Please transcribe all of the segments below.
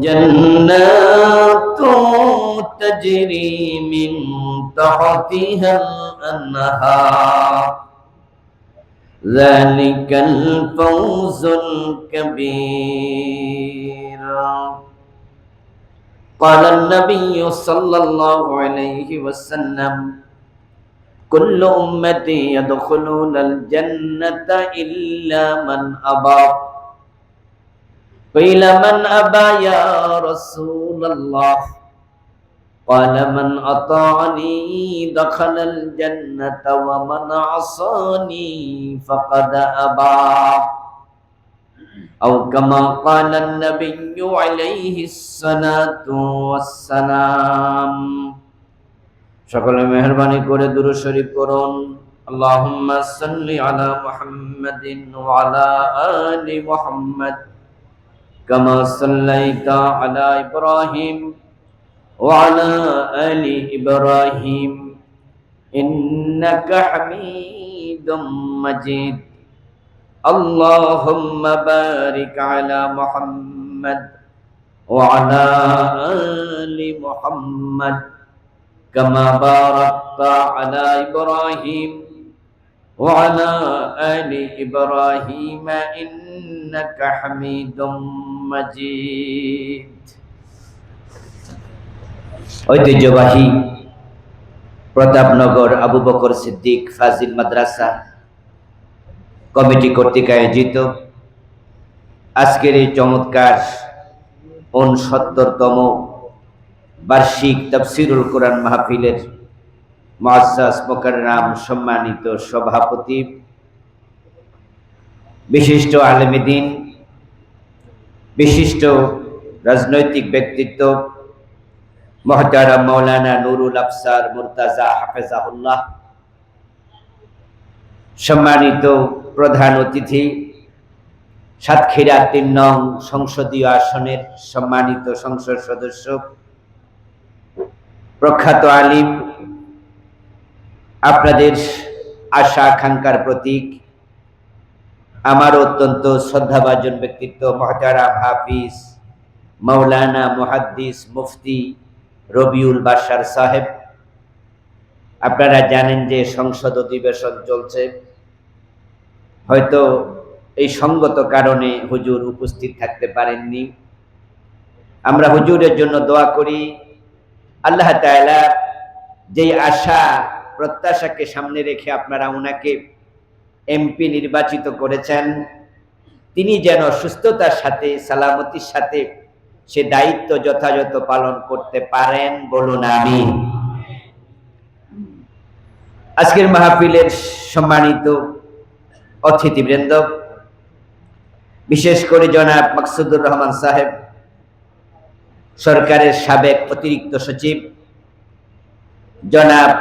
جنات تجري من تحتها الأنهار ذلك الفوز الكبير. قال النبي صلى الله عليه وسلم كل أمتي يدخلون الجنة إلا من أبى. قيل من أبى يا رسول الله؟ قال من أطاعني دخل الجنة ومن عصاني فقد أبى. أو كما قال النبي عليه الصلاة والسلام. সকলে মেহেরবানি করে দুরূদ শরীফ পড়ুন। আল্লাহুম্মা সাল্লি আলা মুহাম্মাদিন ওয়া আলা আলি মুহাম্মাদ কামা সাল্লাইতা আলা ইব্রাহিম ওয়া আলা আলি ইব্রাহিম ইন্নাকা হামিদুম মাজিদ। আল্লাহুম্মা বারিক আলা মুহাম্মাদ ওয়া আলা আলি মুহাম্মাদ كما باركت على إبراهيم وعلى آل إبراهيم إنك حميد مجيد. ঐতিহ্যবাহী প্রতাপনগর আবু বকর সিদ্দিক ফাজিল মাদ্রাসা কমিটি কর্তৃক আয়োজিত আজকের এই চমৎকার 69তম বার্ষিক তাফসীরুল কোরআন মাহফিলের মুআজ্জাজ মুকাররম সম্মানিত সভাপতি, বিশিষ্ট আলেমে দ্বীন, বিশিষ্ট রাজনৈতিক ব্যক্তিত্ব মুহতারাম মাওলানা নুরুল আফসার মুর্তাজা হাফেজাহুল্লাহ, সম্মানিত প্রধান অতিথি, সাতক্ষীরা ৩ নং সংসদীয় আসনের সম্মানিত সংসদ সদস্য, প্রখ্যাত আলিম, আপনাদের আশা আকাঙ্ক্ষার প্রতীক, আমার অত্যন্ত শ্রদ্ধাভাজন ব্যক্তিত্ব মুহতারাম হাফিজ মাওলানা মুহাদ্দিস মুফতি রবিউল বাশার সাহেব। আপনারা জানেন যে সংসদ অধিবেশন চলছে, হয়তো এই সঙ্গত কারণে হুজুর উপস্থিত থাকতে পারেননি। আমরা হুজুরের জন্য দোয়া করি, আল্লাহ তাআলা যেই আশা প্রত্যাশাকে সামনে রেখে আপনারা ওনাকে এমপি নির্বাচিত করেছেন, তিনি যেন সুস্থতার সাথে সালামতির সাথে সে দায়িত্ব যথাযথ পালন করতে পারেন, বলুন আমিন। আজকের মাহফিলের সম্মানিত অতিথিবৃন্দ, বিশেষ করে জনাব মাকসুদুর রহমান সাহেব, সরকারের সাবেক অতিরিক্ত সচিব, জনাব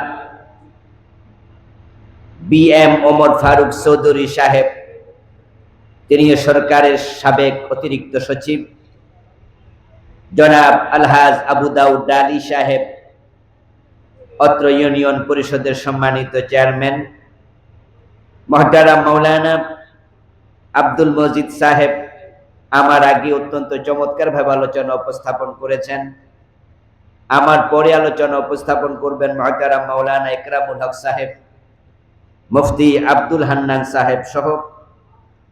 বিএম ওমর ফারুক চৌধুরী সাহেব, তিনিও সরকারের সাবেক অতিরিক্ত সচিব, জনাব আলহাজ আবু দাউদ আলী সাহেব, অত্র ইউনিয়ন পরিষদের সম্মানিত চেয়ারম্যান, মুহতারাম মাওলানা আব্দুল মজিদ সাহেব আমার আগে অত্যন্ত চমৎকারভাবে আলোচনা উপস্থাপন করেছেন। আমার পরে আলোচনা উপস্থাপন করবেন মুহতারাম মাওলানা ইকরামুল হক সাহেব, মুফতি আব্দুল হান্নান সাহেব সহ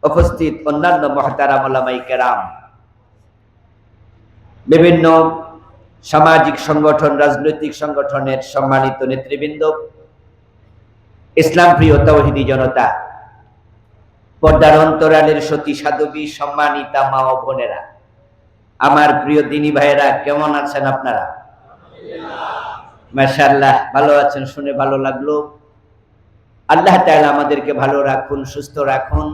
উপস্থিত অন্যান্য মুহতারাম উলামায়ে কেরাম, বিভিন্ন সামাজিক সংগঠন, রাজনৈতিক সংগঠনের সম্মানিত নেতৃবৃন্দ, ইসলাম প্রিয় তাওহীদি জনতা, পর্দার অন্তরালের সতী সাধবী, সম্মানিতা মা ও বোনেরা, আমার প্রিয় দিনী ভাইয়েরা, কেমন আছেন আপনারা? মাশাআল্লাহ, ভালো আছেন শুনে ভালো লাগলো। আল্লাহ তাআলা আমাদেরকে ভালো রাখুন, সুস্থ রাখুন,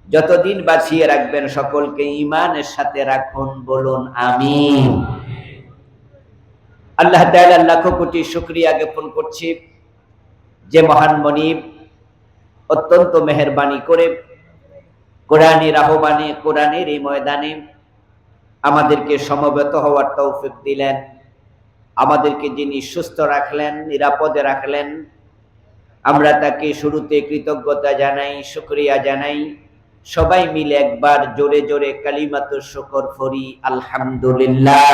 যতদিন বাঁচিয়ে রাখবেন সকলকে ঈমানের সাথে রাখুন, বলুন আমিন। আল্লাহ তাআলা লাখো কোটি শুকরিয়া জ্ঞাপন করছি যে মহান মনিব অত্যন্ত মেহেরবানি করে কোরআনের আহ্বানে, কোরআনের এই ময়দানে আমাদেরকে সমবেত হওয়ার তৌফিক দিলেন, আমাদেরকে যিনি সুস্থ রাখলেন, নিরাপদে রাখলেন, আমরা তাকে শুরুতে কৃতজ্ঞতা জানাই, শুকরিয়া জানাই, সবাই মিলে একবার জোরে জোরে কালিমাতুশ শুকর পড়ি, আলহামদুলিল্লাহ।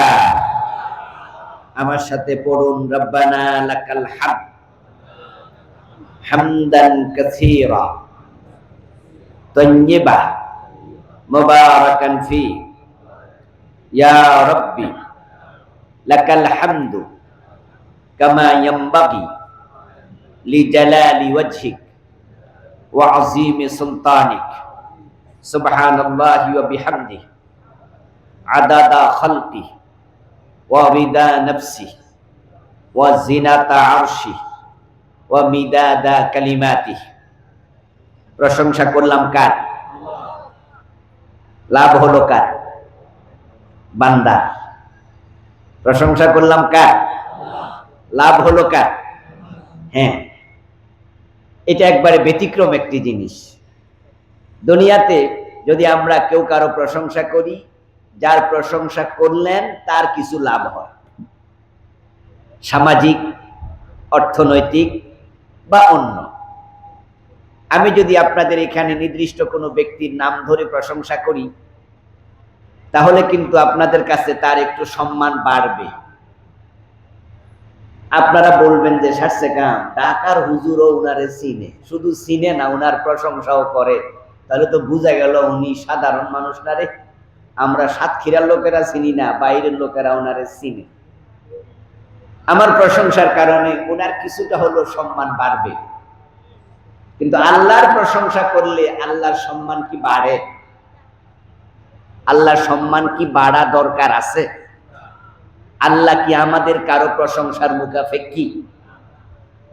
আমার সাথে পড়ুন, রব্বানা লাকাল হামদ হামদান কাসীরা তাইয়্যিবা মুবারাকান ফি, ইয়া রাব্বি লাকাল হামদু কামা ইয়ানবাগি লিজালালি ওয়াজহিক ওয়া আযীমি সুলতানিক, সুবহানাল্লাহি ওয়া বিহামদিহি আদাদা খালকি ওয়া রিদা নাফসি ওয়া জিনাতা আরশি ওয়া মিদাদা কালিমাতি। প্রশংসা করলাম কার? লাভ হলো কার? বান্দা। প্রশংসা করলাম কার? লাভ হলো কার? হ্যাঁ, এটা একবারে ব্যতিক্রম একটি জিনিস। দুনিয়াতে যদি আমরা কেউ কারো প্রশংসা করি, যার প্রশংসা করলেন তার কিছু লাভ হয়, সামাজিক, অর্থনৈতিক বা অন্য। আমি যদি আপনাদের এখানে নির্দিষ্ট কোনো ব্যক্তির নাম ধরে প্রশংসা করি, তাহলে কিন্তু আপনাদের কাছে তার একটু সম্মান বাড়বে। আপনারা বলবেন যে সারছে কাম, ঢাকার হুজুরও উনারে চিনে, শুধু চিনে না উনার প্রশংসাও করে, তাহলে তো বোঝা গেল উনি সাধারণ মানুষ না রে। আমরা সাতক্ষীরার লোকেরা চিনি না, বাইরের লোকেরা উনারে চিনে। আমার প্রশংসার কারণে উনার কিছুটা হলো সম্মান বাড়বে। কিন্তু আল্লাহর প্রশংসা করলে আল্লাহর সম্মান কি বাড়ে? আল্লাহর সম্মান কি বাড়া দরকার আছে? আল্লাহ কি আমাদের কারো প্রশংসার মুখাপেক্ষী?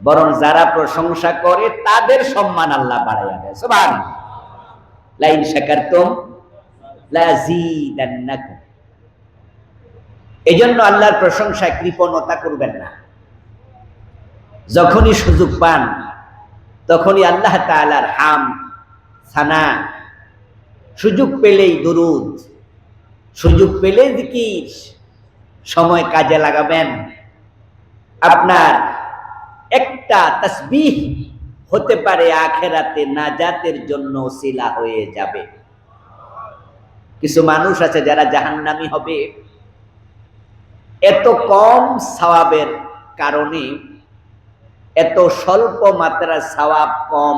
বরং যারা প্রশংসা করে তাদের সম্মান আল্লাহ বাড়াইয়া দেয়। সুবহানাল্লাহ। লাইন শাকারতুম লাযীদান্নাকুম। এজন্য আল্লাহর প্রশংসায় কৃপণতা করবেন না। যখনই সুযোগ পান তখনই আল্লাহ তাআলার হাম, সানা, সুযোগ পেলেই দুরুদ, সুযোগ পেলেই জিকির, সময় কাজে লাগাবেন। আপনার একটা তাসবিহ হতে পারে আখিরাতে নাজাতের জন্য ওসিলা হয়ে যাবে। কিছু মানুষ আছে যারা জাহান্নামী হবে এত কম সওয়াবের কারণে, এত স্বল্প মাত্রার সওয়াব কম।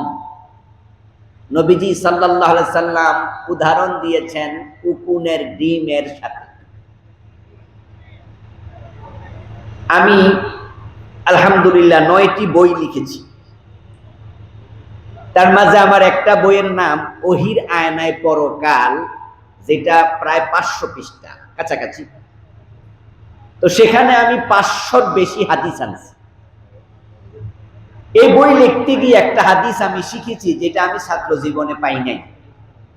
নবীজি সাল্লাল্লাহু আলাইহি সাল্লাম উদাহরণ দিয়েছেন উকুনের ডিমের সাথে। আমি আলহামদুলিল্লাহ 9টি বই লিখেছি, তার মাঝে আমার একটা বইয়ের নাম ওহির আয়নায় পরকাল, যেটা প্রায় 500 পৃষ্ঠা কাছাকাছি। তো সেখানে আমি 500-র বেশি হাদিস আনছি। এই বই লিখতে গিয়ে একটা হাদিস আমি শিখেছি যেটা আমি ছাত্র জীবনে পাই নাই।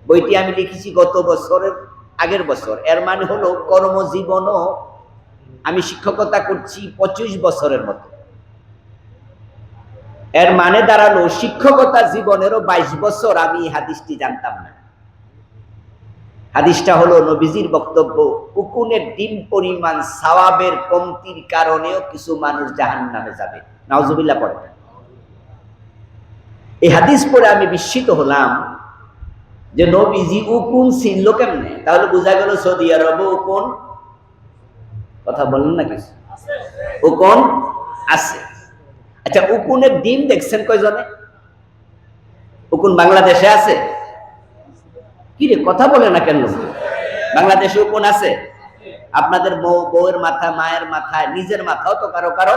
বইটি আমি লিখেছি গত বছরের আগের বছর। এর মানে হলো কর্মজীবনও আমি শিক্ষকতা করছি 25 বছরের মতো। এর মানে দাঁড়ালো শিক্ষকতা জীবনেরও 22 বছর আমি এই হাদিসটি জানতাম না। হাদিসটা হলো নবীজির বক্তব্য, উকুনের ডিম পরিমাণ সওয়াবের কমতির কারণেও কিছু মানুষ জাহান্নামে যাবে। নাউজুবিল্লাহ পড়ে। এই হাদিস পড়ে আমি বিস্মিত হলাম যে নবীজি উকুন চিনল কেমনে? তাহলে বোঝা গেল সৌদি আরবে উকুন, কথা বলেন না কিছু, উকুন আছে। আচ্ছা, উকুনের ডিম দেখছেন কয়জনে? উকুন বাংলাদেশে আছে? কি রে কথা বলে না কেন? বাংলাদেশে উকুন আছে? আপনাদের বউয়ের মাথা, মায়ের মাথায়, নিজের মাথাও তো কারো কারো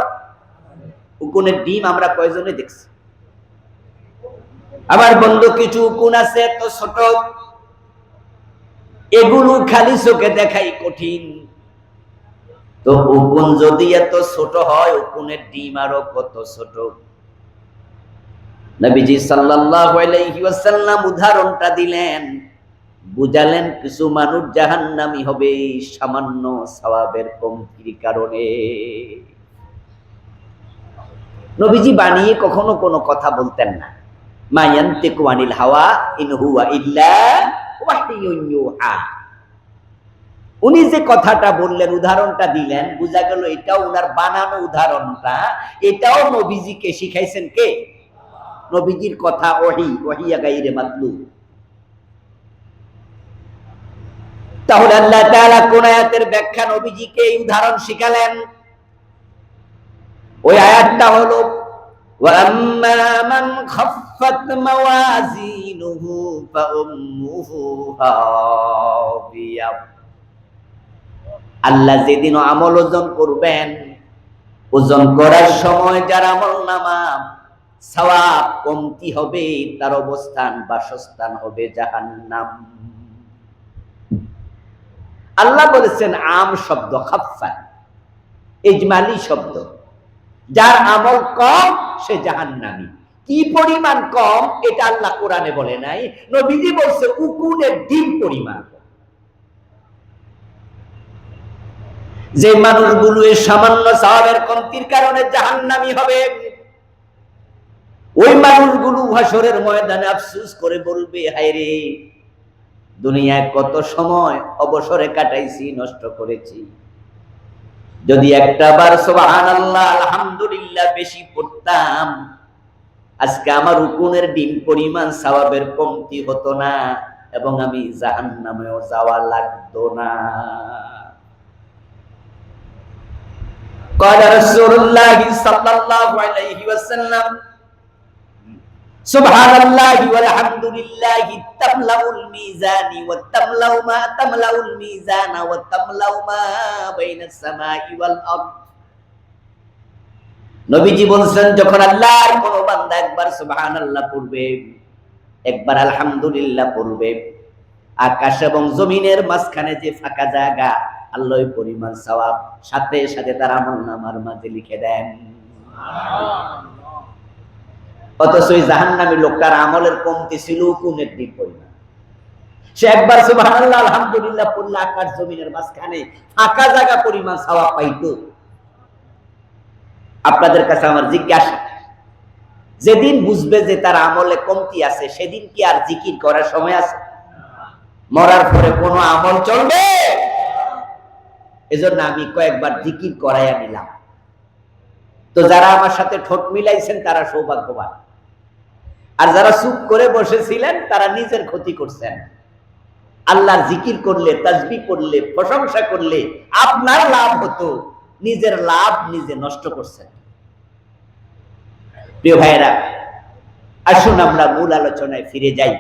উকুনের ডিম আমরা কয়জনে দেখছি। আমার বন্ধু কিছু উকুন আছে এত ছোট, এগুলো খালি চোখে দেখাই কঠিন। তো উকুন যদি এত ছোট হয়, উকুনের ডিম আরো কত ছোট। নবীজি সাল্লাল্লাহু আলাইহি ওয়াসাল্লাম উদাহরণটা দিলেন, বুঝালেন কিছু মানুষ জাহান্নামী হবে সামান্য সওয়াবের কমতির কারণে। নবীজি বানিয়ে কখনো কোনো কথা বলতেন না। মা ইয়ানতিকু আনিল হাওয়া ইন হুয়া ইল্লা ওয়াহয়ুন ইউহা। উনি যে কথাটা বললেন, উদাহরণটা দিলেন, বোঝা গেল এটাও উনার বানানো উদাহরণটা, এটাও নবীজিকে শিখাইছেন কে? নবীজির কথা ওহী, ওহিয়া গায়রে মাতলু। তাহলে আল্লাহ তাআলা কোন আয়াতের ব্যাখ্যা নবীজিকে এই উদাহরণ শিখালেন? ওই আয়াতটা হলো وَأَمَّا مَنْ خَفَّتْ مَوَازِينُهُ فَأُمُّهُ هَاوِيَةٌ। আল্লাহ যেদিন আমল ওজন করবেন, ওজন করার সময় যার আমলনামা সওয়াব কমতি হবে, তার অবস্থান বাসস্থান হবে জাহান্নাম। আল্লাহ বলেছেন আম শব্দ, খাফফা ইজমালি শব্দ, যার আমল কম সে জাহান্নামী। কি পরিমাণ কম এটা আল্লাহ কোরআনে বলে নাই, নবীজি বলছে উকুনের ডিম পরিমাণ। যে মানুষগুলো এই সামান্য সওয়াবের কমতির কারণে জাহান্নামী হবে, ওই মানুষগুলো হাসরের ময়দানে আফসোস করে বলবে, হায় রে, দুনিয়ায় কত সময় অবসরে কাটাইছি, নষ্ট করেছি। যদি একটাবার সুবহানাল্লাহ আলহামদুলিল্লাহ বেশি পড়তাম, আজকে আমার উকুনের ডিম পরিমাণ সওয়াবের কমতি হতো না এবং আমি জাহান্নামেও যাওয়া লাগতো না। قال رسول الله صلى الله عليه وسلم سبحان الله والحمد لله تملأ الميزان وتملأ ما تملأ الميزان وتملأ ما بين السماء والأرض। নবীজি বলেছেন, যখন আল্লাহর কোন বান্দা একবার সুবহানাল্লাহ পড়বে, একবার আলহামদুলিল্লাহ পড়বে, আকাশ এবং জমিনের মাঝখানে যে ফাঁকা জায়গা, আল্লাহ ওই পরিমাণ সওয়াব সাথে সাথে তার আমলনামার মাঝে লিখে দেন। অথচ ওই জাহান্নামী লোকটার আমলের কমতি ছিল উকুনের ডিম পরিমাণ। সে একবার সুবহানাল্লাহ আলহামদুলিল্লাহ পড়লে আকাশ জমিনের মাঝখানে ফাঁকা জায়গা পরিমাণ সওয়াব পাইতো। আপনাদের কাছে আমার জিজ্ঞাসা, যেদিন বুঝবে যে তার আমলে কমতি আছে, সেদিন কি আর জিকির করার সময় আছে? মরার পরে কোনো আমল চলবে? এজন্য আমি কয়েকবার জিকির করাইয়া নিলাম। তো যারা আমার সাথে ঠোঁট মিলাইছেন তারা সৌভাগ্যবান, আর যারা চুপ করে বসেছিলেন তারা নিজের ক্ষতি করছেন। আল্লাহর জিকির করলে, তাসবিহ করলে, প্রশংসা করলে আপনার লাভ হতো, নিজের লাভ নিজে নষ্ট করছেন। প্রিয় ভাইয়েরা, আসুন আমরা মূল আলোচনায় ফিরে যাই।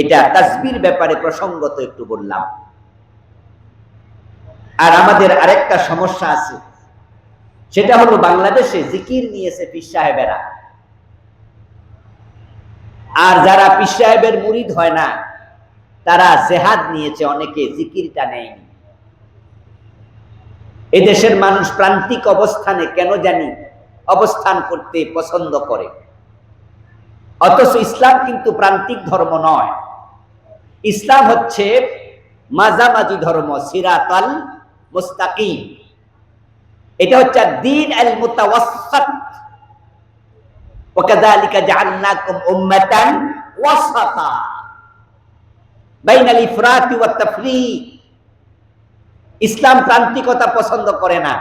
এটা তাসবিহর ব্যাপারে প্রসঙ্গত একটু বললাম। আর আমাদের আরেকটা সমস্যা আছে, সেটা হলো বাংলাদেশে জিকির নিয়েছে পীর সাহেবেরা, আর যারা পীর সাহেবের মুরিদ হয় না তারা জেহাদ নিয়েছে, অনেকে জিকিরটা নেয়নি। এদেশের মানুষ প্রান্তিক অবস্থানে কেন জানি অবস্থান করতে পছন্দ করে, অথচ ইসলাম কিন্তু প্রান্তিক ধর্ম নয়। ইসলাম হচ্ছে মাঝামাঝি ধর্ম, সিরাতাল মুস্তাকিম। এটা হচ্ছে দ্বীন আল মুতাওয়াসসাত, ওয়া কাযালিকা জাআলনাকুম উম্মাতান ওয়াসাতা বাইনাল ইফরাত ওয়াত তাফরীত। ইসলাম প্রান্তিকতা পছন্দ করে না,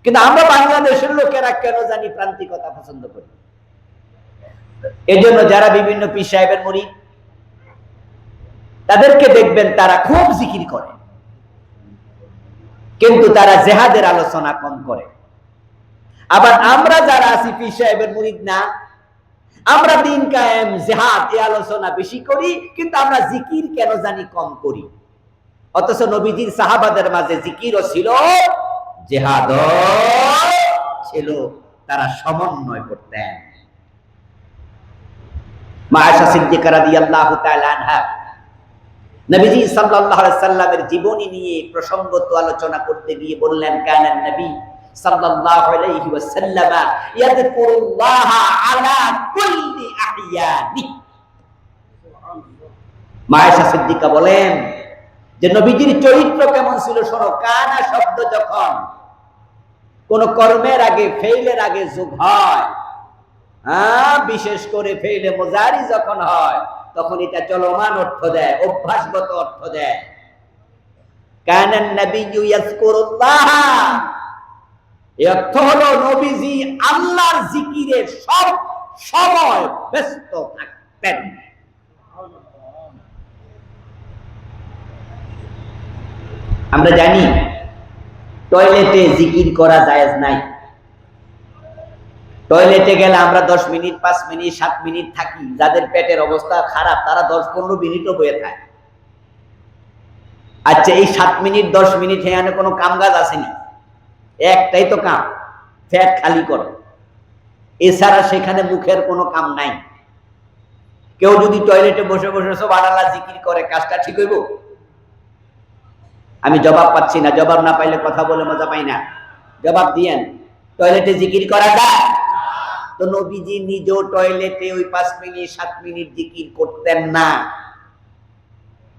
কিন্তু আমরা বাংলাদেশের লোকেরা কেন জানি প্রান্তিকতা পছন্দ করি। এজন্য যারা বিভিন্ন পীর সাহেবের মুরিদ, তাদেরকে দেখবেন তারা খুব জিকির করে, কিন্তু তারা জেহাদের আলোচনা কম করে। আবার আমরা যারা আছি পীর সাহেবের মুরিদ না, আমরা দিন কায়েম, জেহাদ এই আলোচনা বেশি করি, কিন্তু আমরা জিকির কেন জানি কম করি। অথচ নবীজির সাহাবাদের মাঝে জিকিরও ছিল, জেহাদও ছিল, তারা সমন্বয় করতেন। মা আয়েশা সিদ্দিকা রাদিয়াল্লাহু তাআলা আনহা নবীজি সাল্লাল্লাহু আলাইহি সাল্লামের জীবনী নিয়ে প্রসঙ্গত আলোচনা করতে গিয়ে বললেন, কানান নবী সাল্লাল্লাহু আলাইহি ওয়াসাল্লাম ইয়াযকুরুল্লাহ আলা কুল্লি আহইয়ানি। মা আয়েশা সিদ্দিকা বলেন যে নবীজির চরিত্র কেমন ছিল শোনো। কানা শব্দ যখন কোন কর্মের আগে, ফেইলের আগে যোগ হয়, বিশেষ করে ফেইলে মুজারি যখন হয়, তখন এটা চলমান অর্থ দেয়, অভ্যাসগত অর্থ দেয়। কানান নবিয়্যু ইয়াযকুরুল্লাহ, এর অর্থ হলো নবীজি আল্লাহর জিকিরে সব সময় ব্যস্ত থাকতেন। আমরা জানি টয়লেটে জিকির করা জায়েজ নাই। টয়লেটে গেলে আমরা 10 মিনিট, 5 মিনিট, 7 মিনিট থাকি। যাদের পেটের অবস্থা খারাপ তারা 10-15 মিনিটও বয়ে থাকে। আচ্ছা, এই 7 মিনিট 10 মিনিট এখানে কোনো কাম কাজ আসেনি, একটাই তো কাম, পেট খালি করো। এছাড়া সেখানে মুখের কোনো কাম নাই। কেউ যদি টয়লেটে বসে বসে সুবহানাল্লাহ জিকির করে, কাজটা ঠিক হইব? আমি জবাব পাচ্ছি না। জবাব না পাইলে কথা বলে মজা পাই না। জবাব দিয়েন, টয়লেটে জিকির করা যায়? তো নবীজি নিজেও টয়লেটে ওই 5 মিনিট 7 মিনিট জিকির করতেন না।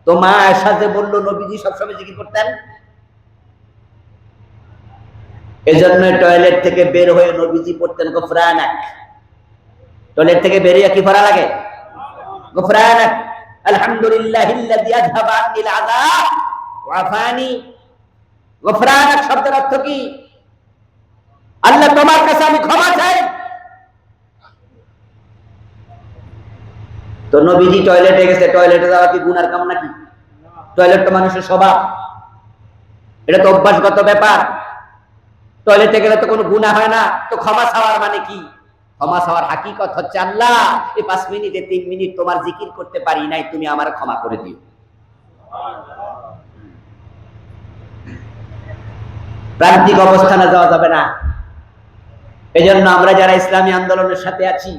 তো মা আয়েশা যে বললো নবীজি সবসময় জিকির করতেন, এজন্য টয়লেট থেকে বের হয়ে নবীজি পড়তেন গফরানাক। টয়লেট থেকে বেরিয়ে কি পড়া লাগে? গফরানাক আলহামদুলিল্লাহিল্লাযী আযহাবা আনিল আযাব ওয়া আফানি। গফরানাক শব্দের অর্থ কি? আল্লাহ তোমার কাছে আমি ক্ষমা চাই। তো নবীজি টয়লেটে গেছে, টয়লেটে যাওয়া কি গুনার কাম নাকি? টয়লেট তো মানুষের স্বভাব, এটা তো অভ্যাসগত ব্যাপার। টয়লেটে গেলে তো কোনো গুনাহ হয় না। তো ক্ষমা চাওয়ার মানে কি? ক্ষমা চাওয়ার হাকিকত হচ্ছে, আল্লাহ এই 5 মিনিটে 3 মিনিট তোমার জিকির করতে পারি নাই, তুমি আমার ক্ষমা করে দিও। প্রান্তিক অবস্থানে যাওয়া যাবে না। এজন্য আমরা যারা ইসলামী আন্দোলনের সাথে আছি,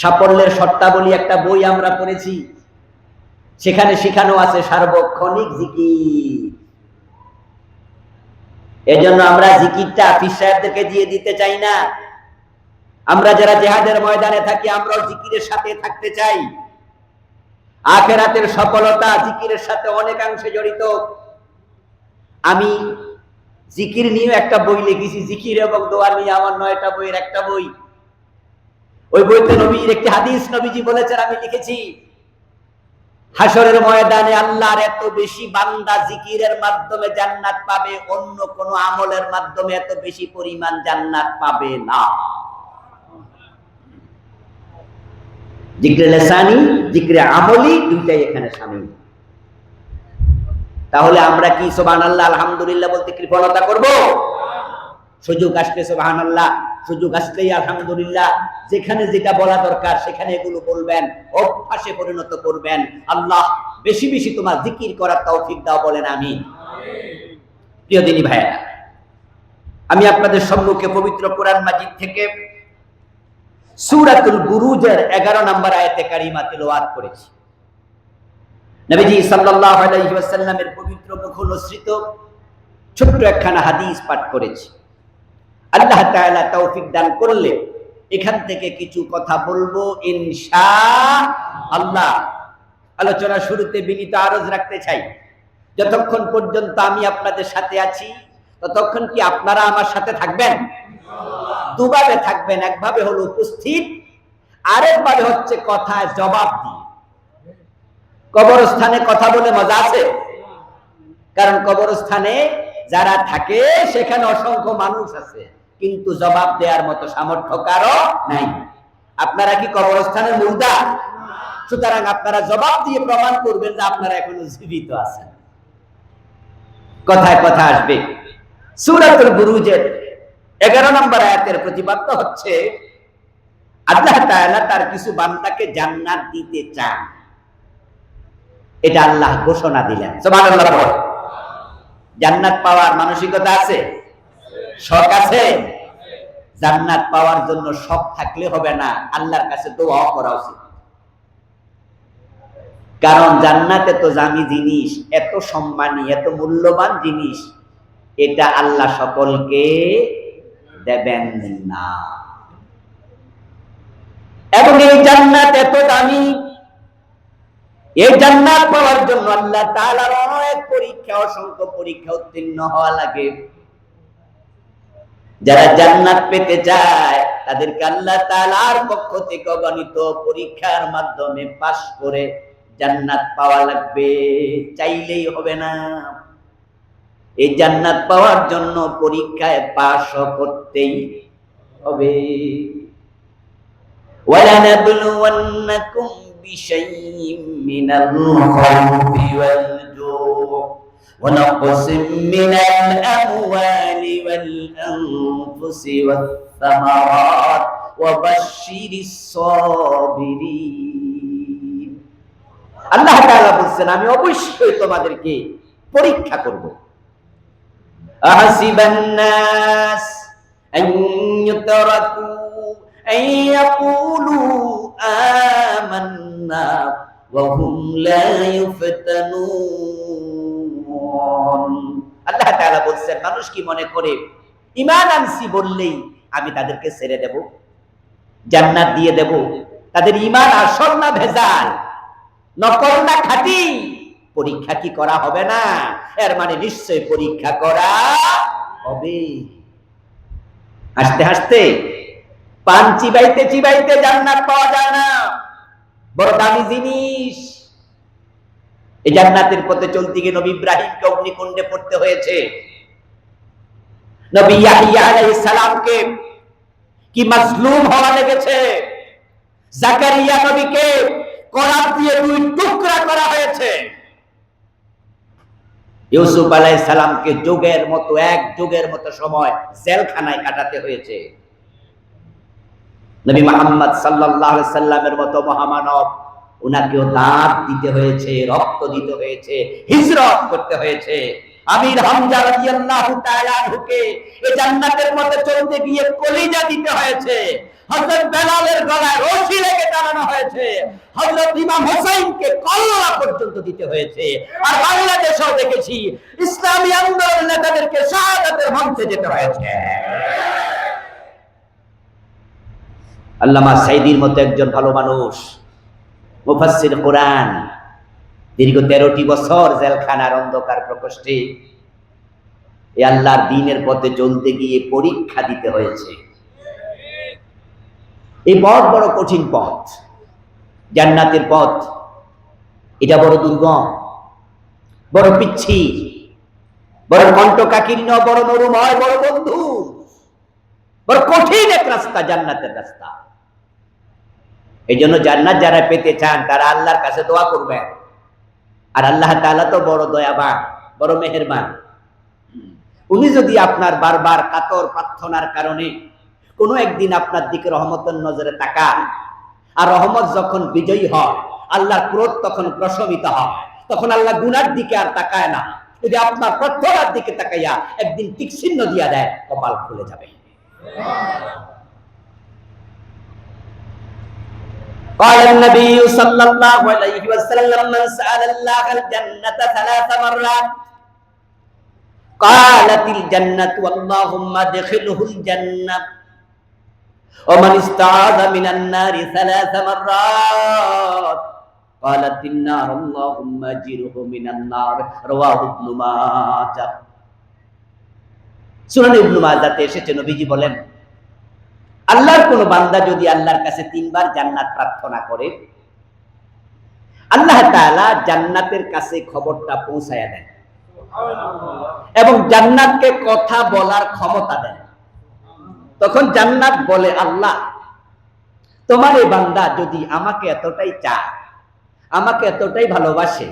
সাফল্যের শর্তাবলী একটা বই আমরা পড়েছি, সেখানে শেখানো আছে সার্বক্ষণিক জিকির। এজন্য আমরা জিকিরটা হাফিজ সাহেবদেরকে দিয়ে দিতে চাই না। আমরা যারা জিহাদের ময়দানে থাকি, আমরাও জিকিরের সাথে থাকতে চাই। আখিরাতের সফলতা জিকিরের সাথে অনেকাংশে জড়িত। আমি জিকির নিয়ে একটা বই লিখেছি, জিকির এবং দোয়া নিয়ে আমার 9টা বইয়ের একটা বই। ওই বইতে নবীর একটি হাদিস নবীজি বলেছেন, আমি লিখেছি, হাসরের ময়দানে আল্লাহর এত বেশি বান্দা জিকিরের মাধ্যমে জান্নাত পাবে, অন্য কোন আমলের মাধ্যমে এত বেশি পরিমাণ জান্নাত পাবে না। জিকরে লিসানি, জিকরে আমলি দুইটাই এখানে শামিল। তাহলে আমরা কি সুবহানাল্লাহ আলহামদুলিল্লাহ বলতে কৃপণতা করব? সুযোগ আসলে সুবহানাল্লাহ, সুযোগ আসলেই আলহামদুলিল্লাহ। যেখানে যেটা বলা দরকার সেখানে এগুলো বলবেন, অভ্যাসে পরিণত করবেন। আল্লাহ বেশি বেশি তোমার জিকির করার তৌফিক দাও, বলেন আমিন। প্রিয় দিনী ভাইয়েরা, আমি আপনাদের সম্মুখে পবিত্র কোরআন মাজিদ থেকে সূরাতুল বুরুজের 11 নম্বর আয়াতে কারিমা তিলাওয়াত করেছি। নবীজি সাল্লাল্লাহু আলাইহি ওয়াসাল্লামের পবিত্র মুখ অনুসৃত ছোট্ট একখানা হাদিস পাঠ করেছি। আল্লাহ তাআলা তৌফিক দান করলে এখান থেকে কিছু কথা বলবো ইনশাআল্লাহ। আলোচনা শুরুতে বিনীত আরজ রাখতে চাই, যতক্ষণ পর্যন্ত আমি আপনাদের সাথে আছি ততক্ষণ কি আপনারা আমার সাথে থাকবেন? দুভাবে থাকবেন। একভাবে হলো উপস্থিত, আরেকভাবে হচ্ছে কথায় জবাব দিয়ে। কবরস্থানে কথা বলে মজা আছে, কারণ কবরস্থানে যারা থাকে সেখানে অসংখ্য মানুষ আছে, কিন্তু জবাব দেওয়ার মতো সামর্থ্য কারো নাই। আপনারা কি কবরস্থানের মুর্দা? সুতরাং আপনারা জবাব দিয়ে প্রমাণ করবেন যে আপনারা এখনো জীবিত আছেন। কথায় কথা আসবে। সূরাতুল বুরুজের 11 নম্বর আয়াতের প্রতিপাদ্য হচ্ছে, আল্লাহ তাআলা তার কিছু বান্দাকে জান্নাত দিতে চান, এটা আল্লাহ ঘোষণা দিলেন। সুবহানাল্লাহ। জান্নাত পাওয়ার মানসিকতা আছে, শখ আছে। জান্নাত পাওয়ার জন্য শখ থাকলে হবে না, আল্লাহর কাছে দোয়া করা উচিত। কারণ জান্নাত এত দামি জিনিস, এত সম্মানী, এত মূল্যবান জিনিস, এটা আল্লাহ সকলকে দেবেন না। এবং এই জান্নাত এত দামি, এই জান্নাত পাওয়ার জন্য আল্লাহ তাআলার অনেক পরীক্ষা, অসংখ্য পরীক্ষা উত্তীর্ণ হওয়া লাগে। যারা জান্নাত পেতে চায় তাদেরকে আল্লাহ তাআলার পক্ষ থেকে অগণিত পরীক্ষার মাধ্যমে পাস করে জান্নাত পাওয়া লাগবে, চাইলেই হবে না। এই জান্নাত পাওয়ার জন্য পরীক্ষায় পাস করতেই হবে। ওয়ালানাবলুওয়ান্নাকুম বিশাইইম মিনাল খাউফি ওয়াল জু', ونقص من الأموال والأنفس والثمرات وبشر الصابرين আল্লাহ তাআলা বলেন আমি অবশ্যই তোমাদেরকে পরীক্ষা করব আহাসিবান নাস আন ইউতরাকু আন ইয়াকুলু আমান্না ওয়া হুম লা ইফতানুন আল্লাহ তাআলা বলেন মানুষ কি মনে করে ঈমান আনছি বললেই আমি তাদেরকে ছেড়ে দেব জান্নাত দিয়ে দেব তাদের ঈমান আসল না ভেজাল নকল না খাঁটি পরীক্ষা কি করা হবে না এর মানে নিশ্চয় পরীক্ষা করা হবে হাসতে হাসতে পান চিবাইতে চিবাইতে জান্নাত পাওয়া যায় না বড় দামি জিনিস এই জান্নাতের পথে চলতে গিয়ে নবী ইব্রাহিমকে অগ্নিকুণ্ডে পড়তে হয়েছে নবী ইয়াহইয়া আলাইহিস সালামকে কি মাজলুম হওয়া লেগেছে জাকারিয়া নবীকে করাত দিয়ে দুই টুকরা করা হয়েছে ইউসুফ আলাইহিস সালামকে যুগের মতো সময় জেলখানায় কাটাতে হয়েছে নবী মুহাম্মদ সাল্লাল্লাহু আলাইহি সাল্লামের মতো মহামানব উনাকেও দাঁত দিতে হয়েছে রক্ত দিতে হয়েছে হিজরত করতে হয়েছে আমির হামজা রাদিয়াল্লাহু তাআলা আনহুকে এই জান্নাতের মধ্যে চলতে গিয়ে কলিজা দিতে হয়েছে হযরত বেলালের গলায় রশি লেগে টানানো হয়েছে হযরত ইমাম হোসেনকে কল্লা পর্যন্ত দিতে হয়েছে আর বাংলাদেশেও দেখেছি ইসলামী আন্দোলন নেতাদেরকে শাহাদাতের মঞ্চে যেতে হয়েছে আল্লামা সাইদির মতো একজন ভালো মানুষ মুফাসসির কোরআন দীর্ঘ 13টি বছর জেলখানার অন্ধকার প্রকোষ্ঠে এই আল্লাহর দ্বীনের পথে চলতে গিয়ে পরীক্ষা দিতে হয়েছে এই পথ বড় কঠিন পথ জান্নাতের পথ এটা বড় দুর্গম বড় পিচ্ছি বড় কণ্টকাকীর্ণ বড় নরুময় বড় বন্ধু বড় কঠিন এক রাস্তা জান্নাতের রাস্তা এই জন্য জান্নাত যারা পেতে চান তারা আল্লাহর কাছে দোয়া করবেন আর আল্লাহ তাআলা তো বড় দয়াবান বড় মেহেরবান উনি যদি আপনার বারবার কাতর প্রার্থনার কারণে কোনো একদিন আপনার দিকে রহমতের নজরে তাকান আর রহমত যখন বিজয়ী হয় আল্লাহর ক্রোধ তখন প্রশমিত হয় তখন আল্লাহ গুনার দিকে আর তাকায় না যদি আপনার প্রার্থনার দিকে তাকাইয়া একদিন তীক্ষ্ণ দিয়া দেয় কপাল খুলে যাবে قال النبي صلى الله عليه وسلم من سأل الله الجنة 3 مرات قالت الجنة اللهم ادخله الجنة ومن استعاذ من النار 3 مرات قالت النار اللهم اجره من النار رواه ابن ماجه সুনান ইবনে মাজাহতে এসেছে নবীজি বলেন আল্লাহর কোন বান্দা যদি আল্লাহর কাছে 3 বার জান্নাত প্রার্থনা করে আল্লাহ তাআলা জান্নাতের কাছে খবরটা পৌঁছায়া দেন এবং জান্নাতকে কথা বলার ক্ষমতা দেন তখন জান্নাত বলে আল্লাহ তোমার এই বান্দা যদি আমাকে এতটাই চায় আমাকে এতটাই ভালোবাসে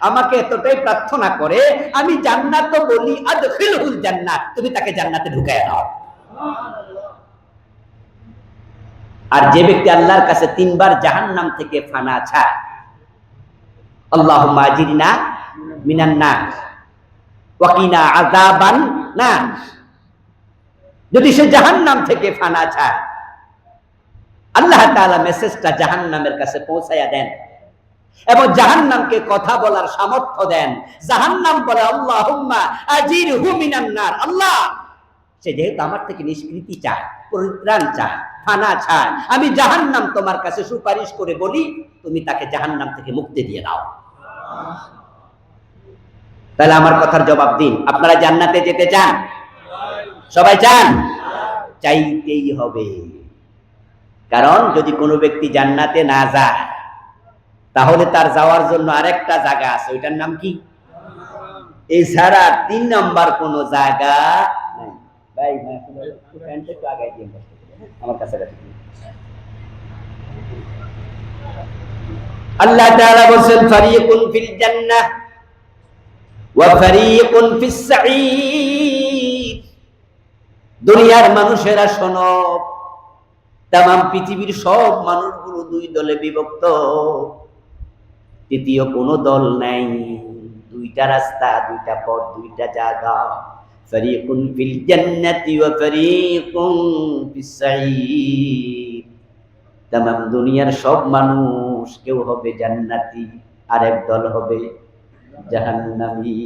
আমাকে এতটাই প্রার্থনা করে আমি জান্নাত বলি আদখিলহুল জান্নাত তুমি তাকে জান্নাতে ঢুকায় দাও আর যে ব্যক্তি আল্লাহর কাছে 3 বার জাহান্নাম থেকে ফানা চায় আল্লাহুম্মা আজিরনা মিনান নার ওয়া কিনা আযাবান নার যদি সে জাহান্নাম থেকে ফানা চায় আল্লাহ তাআলা মেসেজটা জাহান্নামের কাছে পৌঁছায়া দেন এবং জাহান্নামকে কথা বলার সামর্থ্য দেন জাহান্নাম বলে আল্লাহুম্মা আজিরহু মিনান নার আল্লাহ সে যেহেতু আমার থেকে নিষ্কৃতি চায় পরিত্রাণ চায় ফানা চায় আমি জাহান্নাম তোমার কাছে সুপারিশ করে বলি তুমি তাকে জাহান্নাম থেকে মুক্তি দিয়ে দাও তাহলে আমার কথার জবাব দিন আপনারা জান্নাতে যেতে চান সবাই চান চাইতেই হবে কারণ যদি কোনো ব্যক্তি জান্নাতে না যায় তাহলে তার যাওয়ার জন্য আরেকটা জায়গা আছে ওইটার নাম কি এছাড়া 3 নাম্বার কোন জায়গা নাই ভাই ফ্যানটা একটু আগায় দিন আমার কাছে রাখুন আল্লাহ তাআলা বলেন ফারিকুন ফিল জান্নাহ ওয়া ফারীকুন ফিস সাঈদ, দুনিয়ার মানুষেরা শোনো, তাম পৃথিবীর সব মানুষগুলো দুই দলে বিভক্ত, তৃতীয় কোনো দল নাই, দুইটা রাস্তা, দুইটা পথ, দুইটা জায়গা। ফারীকুন ফিল জান্নাতি ওয়া ফারীকুন ফিস সাঈদ, তাম দুনিয়ার সব মানুষ কেউ হবে জান্নাতি, আরেক দল হবে জাহান্নামী।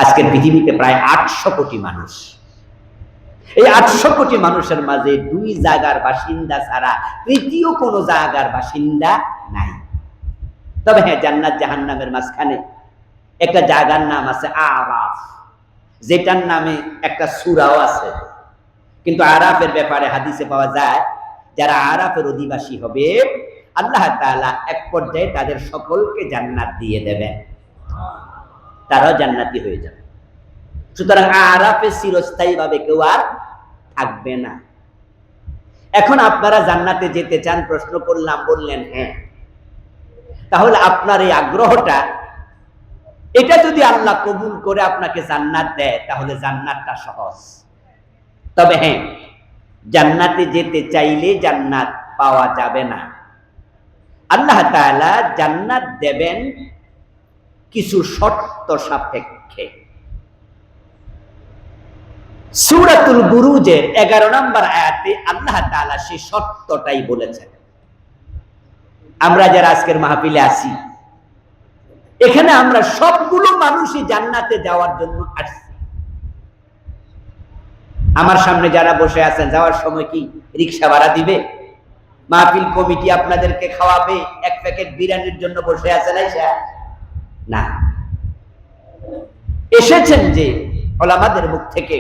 আজকের পৃথিবীতে প্রায় 800 কোটি মানুষ। এই 800 কোটি মানুষের মাঝে দুই জায়গার বাসিন্দা ছাড়া তৃতীয় কোন জায়গার বাসিন্দা নাই। তবে হ্যাঁ, জান্নাত জাহান্নামের মাঝখানে একটা জায়গার নাম আছে আরাফ, যেটার নামে একটা সূরাও আছে। কিন্তু আরাফের ব্যাপারে হাদিসে পাওয়া যায়, যারা আরাফের অধিবাসী হবে আল্লাহ তাআলা এক পর্যায়ে তাদের সকলকে জান্নাত দিয়ে দেবেন, তারাও জান্নাতি হয়ে যাবে। সুতরাং আরাফে চিরস্থায়ী ভাবে কেউ আর থাকবে না। এখন আপনারা জান্নাতে যেতে চান, প্রশ্ন করলাম, বললেন হ্যাঁ। তাহলে আপনার এই আগ্রহটা, এটা যদি আল্লাহ কবুল করে আপনাকে জান্নাত দেয়, তাহলে জান্নাতটা সহজ। তবে হ্যাঁ, জান্নাতে যেতে চাইলে জান্নাত পাওয়া যাবে না। আল্লাহ তাআলা জান্নাত দেবেন কিছু শর্ত সাপেক্ষে। সূরাতুল বুরুজের 11 নম্বর আয়াতে আল্লাহ তাআলা সেই শর্তটাই বলেছেন। আমরা যারা আজকের মাহফিলে আছি, এখানে আমরা সবগুলো মানুষই জান্নাতে যাওয়ার জন্য আসছি। আমার সামনে যারা বসে আছেন, যাওয়ার সময় কি রিকশা ভাড়া দিবে? মাহফিল কমিটি আপনাদেরকে খাওয়াবে? এক প্যাকেট বিরিয়ানির জন্য বসে আছেন আইসা? না, এসেছেন যে ওলামাদের মুখ থেকে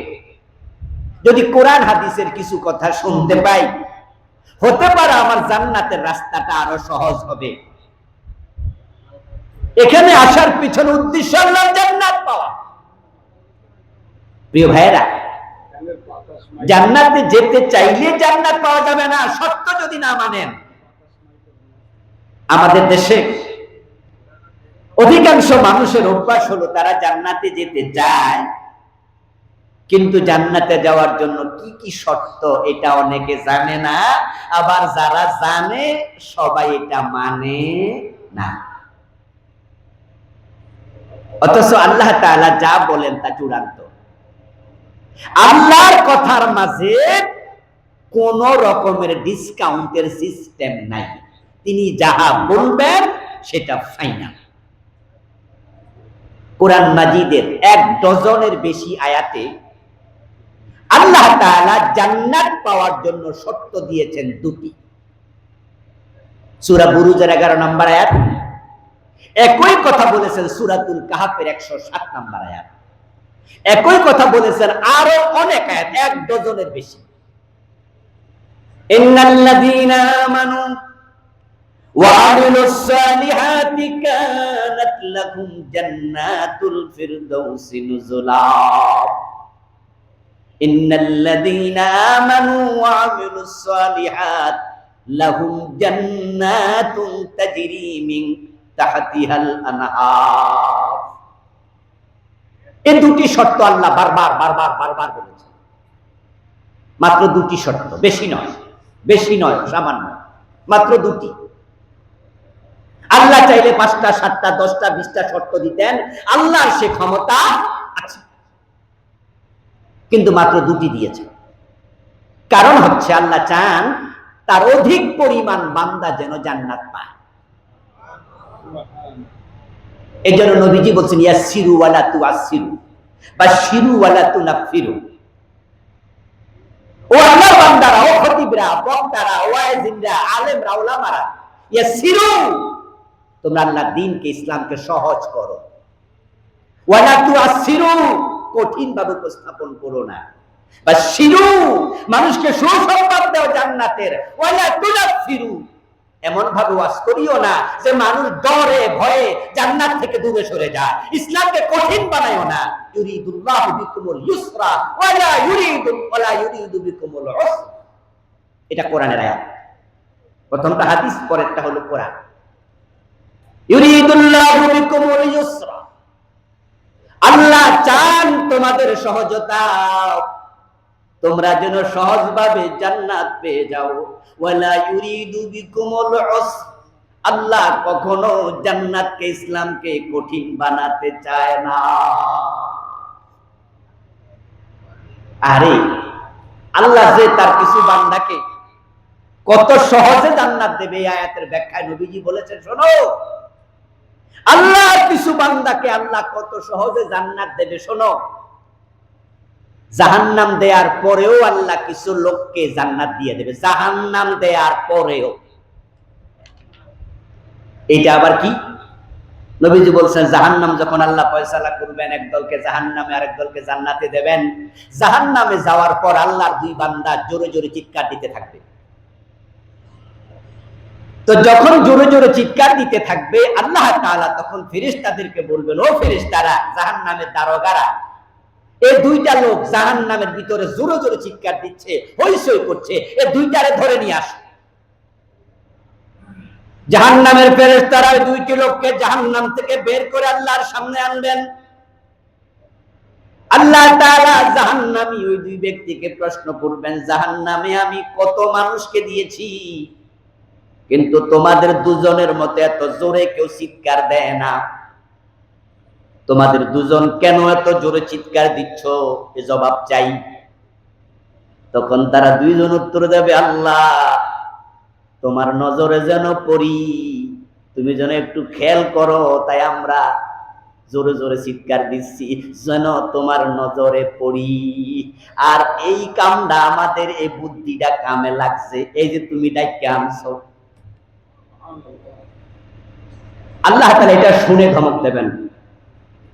যদি কোরআন হাদিসের কিছু কথা শুনতে পাই, হতে পারে আমার জান্নাতের রাস্তাটা আরো সহজ হবে। এখানে আসার পিছনে উদ্দেশ্য হলো জান্নাত পাওয়া। প্রিয় ভাইয়েরা, জান্নাতে যেতে চাইলে জান্নাত পাওয়া যাবে না, সত্য যদি না মানেন। আমাদের দেশে অধিকাংশ মানুষের অভ্যাস হলো তারা জান্নাতে যেতে চায়, কিন্তু জান্নাতে যাওয়ার জন্য কি কি শর্ত এটা অনেকে জানে না, আবার যারা জানে সবাই এটা মানে না। অথচ আল্লাহ তাআলা যা বলেন তা চূড়ান্ত। আল্লাহর কথার মাঝে কোন রকমের ডিসকাউন্টের সিস্টেম নাই। তিনি যাহা বলবেন সেটা ফাইনাল। কোরআন মাজিদের 1 ডজনের বেশি আয়াতে আল্লাহ তাআলা জান্নাত পাওয়ার জন্য শর্ত দিয়েছেন 2টি। সূরা বুরুজের 11 নম্বর আয়াত, একই কথা বলেছেন সূরাতুল কাহাফের 107 নম্বর আয়াত, একই কথা বলেছেন আরো অনেক আয়াত, 1 ডজনের বেশি। ইন্নাল্লাযীনা আমানু ওয়া আমিলুস সালিহাতি কানাত লাহুম জান্নাতুল ফিরদাউসি নুজুলা। ইন্নাল্লাযীনা আমানু ওয়া আমিলুস সালিহাত লাহুম জান্নাতুন তাজরি মিন তাহতিহাল আনহার। এই 2টি শর্ত আল্লাহ বারবার বলেছেন। মাত্র 2টি শর্ত, বেশি নয়, বেশি নয়, সামান্য, মাত্র 2টি। আল্লাহ চাইলে 5টা, 7টা, 10টা, 20টা শর্ত দিতেন, আল্লাহর সে ক্ষমতা আছে, কিন্তু মাত্র 2টি দিয়েছেন। কারণ হচ্ছে আল্লাহ চান তার অধিক পরিমাণ বান্দা যেন জান্নাত পায়। এই জন্য নবীজি বলছেন ইয়াসসিরু ওয়ালা তুআসসিরু, বাশশিরু ওয়ালা তুনাফফিরু। ও আল্লাহর বান্দারা, ও খতিবরা, বক্তারা, ওয়াইজিনরা, আলেমরা, উলামারা, ইয়াসসিরু, তোমরা আল্লাহর দ্বীনকে, ইসলামকে সহজ করো। ওয়ালা তুআসসিরু, কঠিন ভাবে উপস্থাপন করো না। বাশশিরু, মানুষকে সুসংবাদ দাও জান্নাতের। ওয়ালা তুনাফফিরু, এমন ভাবে ওয়াজ করিও না যে মানুষ ডরে ভয়ে জান্নাত থেকে দূরে সরে যায়। ইসলামকে কঠিন বানাইও না। ইউরিদুল্লাহু বিকুমুল ইউসরা ওয়ালা ইউরিদু বিকুমুল উসরা। এটা কোরআনের আয়াত। প্রথমটা হাদিস, পরেরটা হলো কোরআন। ইউরিদুল্লাহু বিকুমুল ইউসরা, আল্লাহ চান তোমাদের সহজতা, তোমরা যেন সহজভাবে জান্নাত পেয়ে যাও। ওয়ালা ইউরিদু বিকুমুল উসর, আল্লাহ কখনো জান্নাতকে, ইসলামকে কঠিন বানাতে চায় না। আরে আল্লাহ যে তার কিছু বান্দাকে কত সহজে জান্নাত দেবে, এই আয়াতের ব্যাখ্যায় নবীজি বলেছেন, শোনো, আল্লাহ কিছু বান্দাকে আল্লাহ কত সহজে জান্নাত দেবে। শোনো, জাহান্নাম দেওয়ার পরেও আল্লাহ কিছু লোককে জান্নাত দিয়ে দেবে, জাহান্নাম দেওয়ার পরেও। এটা আবার কি? নবীজি বলছেন, জাহান্নাম যখন আল্লাহ ফয়সালা করবেন, একদলকে জাহান্নামে আরেক দলকে জান্নাতে দেবেন, জাহান্নামে যাওয়ার পর আল্লাহর দুই বান্দা জোরে জোরে চিৎকার দিতে থাকবে। তো যখন জোরে জোরে চিৎকার দিতে থাকবে, আল্লাহ তাআলা তখন ফেরেশতাদেরকে বলবেন, ও ফেরেশতারা, জাহান্নামের দারোগারা, এই দুইটা লোক জাহান্নামের ভিতরে জোরে জোরে চিৎকার দিচ্ছে, হইচই করছে, এই দুইটারে ধরে নিয়ে আসো। জাহান্নামের ফেরেশতারা ওই দুইটি লোককে জাহান্নাম থেকে বের করে আল্লাহর সামনে আনবেন। আল্লাহ তাআলা জাহান্নামী ওই দুই ব্যক্তিকে প্রশ্ন করবেন, জাহান্নামে আমি কত মানুষকে দিয়েছি, কিন্তু তোমাদের দুজনের মতো এত জোরে কেউ চিৎকার দেয় না, তোমাদের দুজন কেন এত জোরে চিৎকার দিচ্ছ, এ জবাব চাই। তখন তারা দুইজন উত্তর দেবে, আল্লাহ তোমার নজরে যেন পড়ি, তুমি যেন একটু খেয়াল করো, তাই আমরা জোরে জোরে চিৎকার দিচ্ছি, যেন তোমার নজরে পড়ি। আর এই কামটা আমাদের, এই বুদ্ধিটা কামে লাগছে, এই যে তুমি ডাইকে আনছো। আল্লাহ তাআলা এটা শুনে ধমক দেবেন,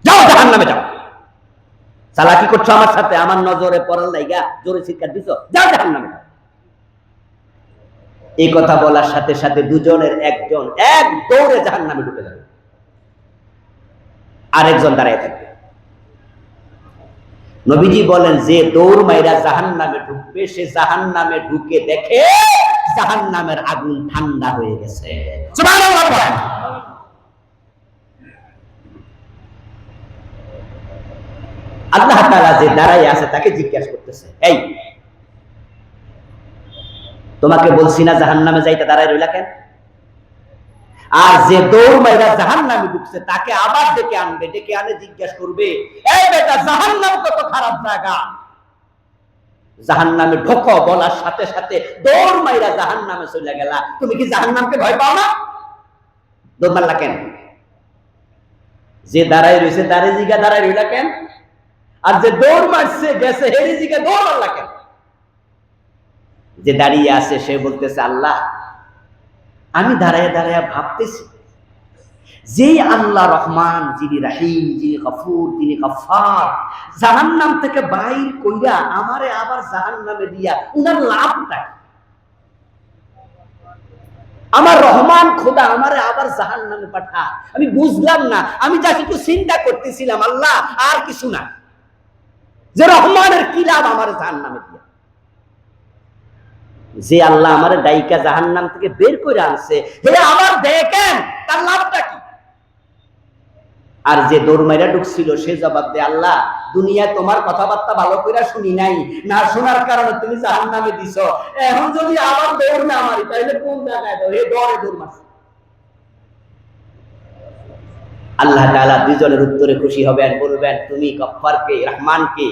যাও জাহান্নামে যাও, চালাকি করছো আমার সাথে, আমার নজরে পড়ার লাইগা জোরে চিৎকার দিছো, যাও জাহান্নামে যাও। এই কথা বলার সাথে সাথে দুজনের একজন এক দৌড়ে জাহান্নামে ঢুকে যাবে, আরেকজন দাঁড়ায় থাকবে। নবীজি বলেন, যে দৌড় মাইরা জাহান্নামে ঢুকবে, সে জাহান্নামে ঢুকে দেখে জাহান্নামের আগুন ঠান্ডা হয়ে গেছে। সুবহানাল্লাহ বলেন। আল্লাহ তাআলা যে দাঁড়ায় আছে তাকে জিজ্ঞাসা করতেছে, এই তোমাকে বলছি না জাহান্নামে যাইতে, দাঁড়ায় রইলা কেন? আর যে দৌড় মাইরা জাহান্নামে ঢুকছে তাকে আবার ডেকে আনবে, ডেকে আনে জিজ্ঞাসা করবে, এই বেটা, জাহান্নাম কত খারাপ জায়গা, জাহান্নামে ঢোকো বলার সাথে সাথে দৌড় মাইরা জাহান্নামে চলে গেলা, তুমি কি জাহান্নামকে ভয় পাও না? দৌড় মারলা কেন? যে দাঁড়ায় রয়েছে দাঁড়িয়ে জিগা দাঁড়ায় রইলা কেন? আর যে দৌড় মারছে গেছে হেরে জিগা দৌড় মারলা কেন? যে দাঁড়িয়ে আছে সে বলতেছে, আল্লাহ আমি দাঁড়ায় দাঁড়ায় ভাবতেছি, যেই আল্লাহ রহমান, যিনি রাহিম, যিনি গফুর, যিনি গফফার, জাহান্নাম থেকে বাইর কইরা আমারে আবার জাহান্নামে দিয়া উনার লাভটা, আমার রহমান খোদা আমারে আবার জাহান্নামে পাঠা, আমি বুঝলাম না। আমি যা কিছু চিন্তা করতেছিলাম আল্লাহ, আর কিছু না, যে রহমানের কি লাভ আমার জাহান্নামে দিয়া? যে আল্লাহ আমার ডাইকা জাহান্নাম থেকে বের করে আনছে, হে আবার দেখেন তার লাভটা কি? আর যে দৌড় মাইরা ঢুকছিল সে জবাব দেয়, আল্লাহ দুনিয়ায় তোমার কথাবার্তা ভালো করে শুনি নাই, না শোনার কারণে তুমি জাহান্নামে দিছো, এখন যদি আবার দৌড় না মারি তাহলে কোন জায়গায় দাও? হে দৌড়ে দৌড় মারছে। আল্লাহ তাআলা দুজনের উত্তরে খুশি হবেন, বলবেন, তুমি গফফারকে, রহমানকে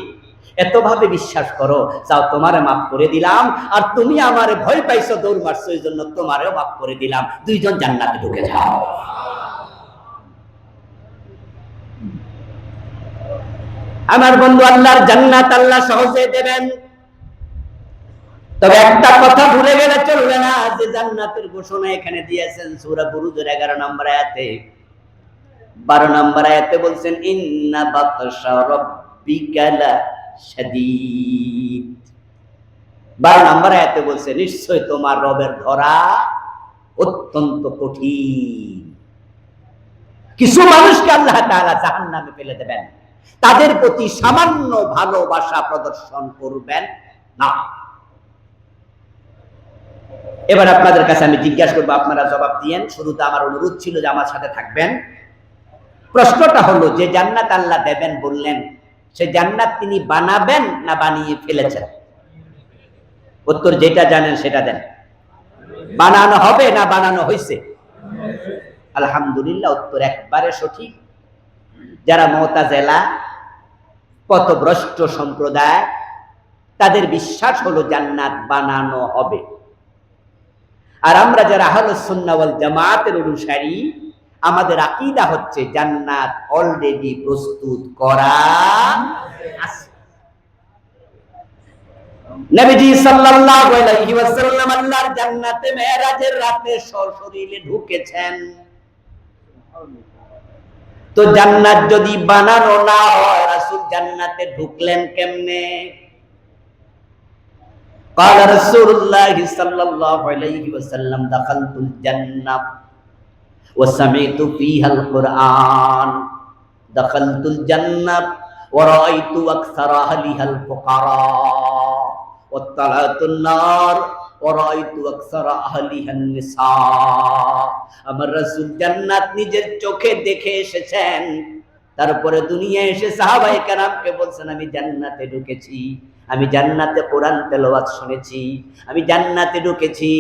এতভাবে বিশ্বাস করো, যাও তোমারে মাফ করে দিলাম, আর তুমি আমারে ভয় পাইছো, দৌড় মারছো, এই জন্য তোমারেও মাফ করে দিলাম, দুইজন জান্নাতে ঢুকে যাও। আমার বন্ধু, আল্লাহর জান্নাত আল্লাহ সহজে দেবেন, তবে একটা কথা ভুলে গেলে চলবে না, যে জান্নাতের ঘোষণা এখানে দিয়েছেন সূরা বুরুজের 11 নম্বর আয়াতে। 12 নম্বর আয়াতে বলছেন, ইন্না বাতশা রাব্বিকা লাশাদীদ। 12 নম্বর আয়াতে বলছে, নিশ্চয় তোমার রবের ধরা অত্যন্ত কঠিন। কিছু মানুষকে আল্লাহ তাআলা জাহান্নামে ফেলে দেবেন, তাদের প্রতি সামান্য ভালোবাসা প্রদর্শন করবেন না। এবার আপনাদের কাছে আমি জিজ্ঞাসা করবো, আপনারা জবাব দিয়েন। শুরুতে আমার অনুরোধ ছিল যে আমার সাথে থাকবেন। প্রশ্নটা হলো, যে জান্নাত আল্লাহ দেবেন বললেন, সে জান্নাত তিনি বানাবেন না বানিয়ে ফেলেছেন? উত্তর যেটা জানেন সেটা দেন। বানানো হবে না বানানো হয়েছে? আলহামদুলিল্লাহ, উত্তর একবারে সঠিক। যারা মুতাজিলা পথভ্রষ্ট সম্প্রদায়, তাদের বিশ্বাস হলো জান্নাত বানানো হবে। আর আমরা যারা আহলুস সুন্নাহ ওয়াল জামাতের অনুসারী, আমাদের আকীদা হচ্ছে জান্নাত অলরেডি প্রস্তুত করা আছে। নবীজি সাল্লাল্লাহু আলাইহি ওয়াসাল্লাম আল্লাহর জান্নাতে মেরাজের রাতে সশরীরে ঢুকেছেন। তো জান্নাত যদি বানানো না হয়, রাসূল জান্নাতে ঢুকলেন কেমনে? قال رسول الله صلى الله عليه وسلم دخلت الجنة وسمعت فيها القرآن دخلت الجنة ورأيت أكثر أهلها الفقراء واطلعت النار ورأيت أكثر أهلها النساء। আমার রাসূল জান্নাত নিজের চোখে দেখে এসেছেন, তারপরে দুনিয়ায় এসে সাহাবায়ে কেরামকে বলছেন, আমি জান্নাতে ঢুকেছি, আমি জান্নাতে কোরআন তেলাওয়াত শুনেছি, আমি জান্নাতে ঢুকেছি,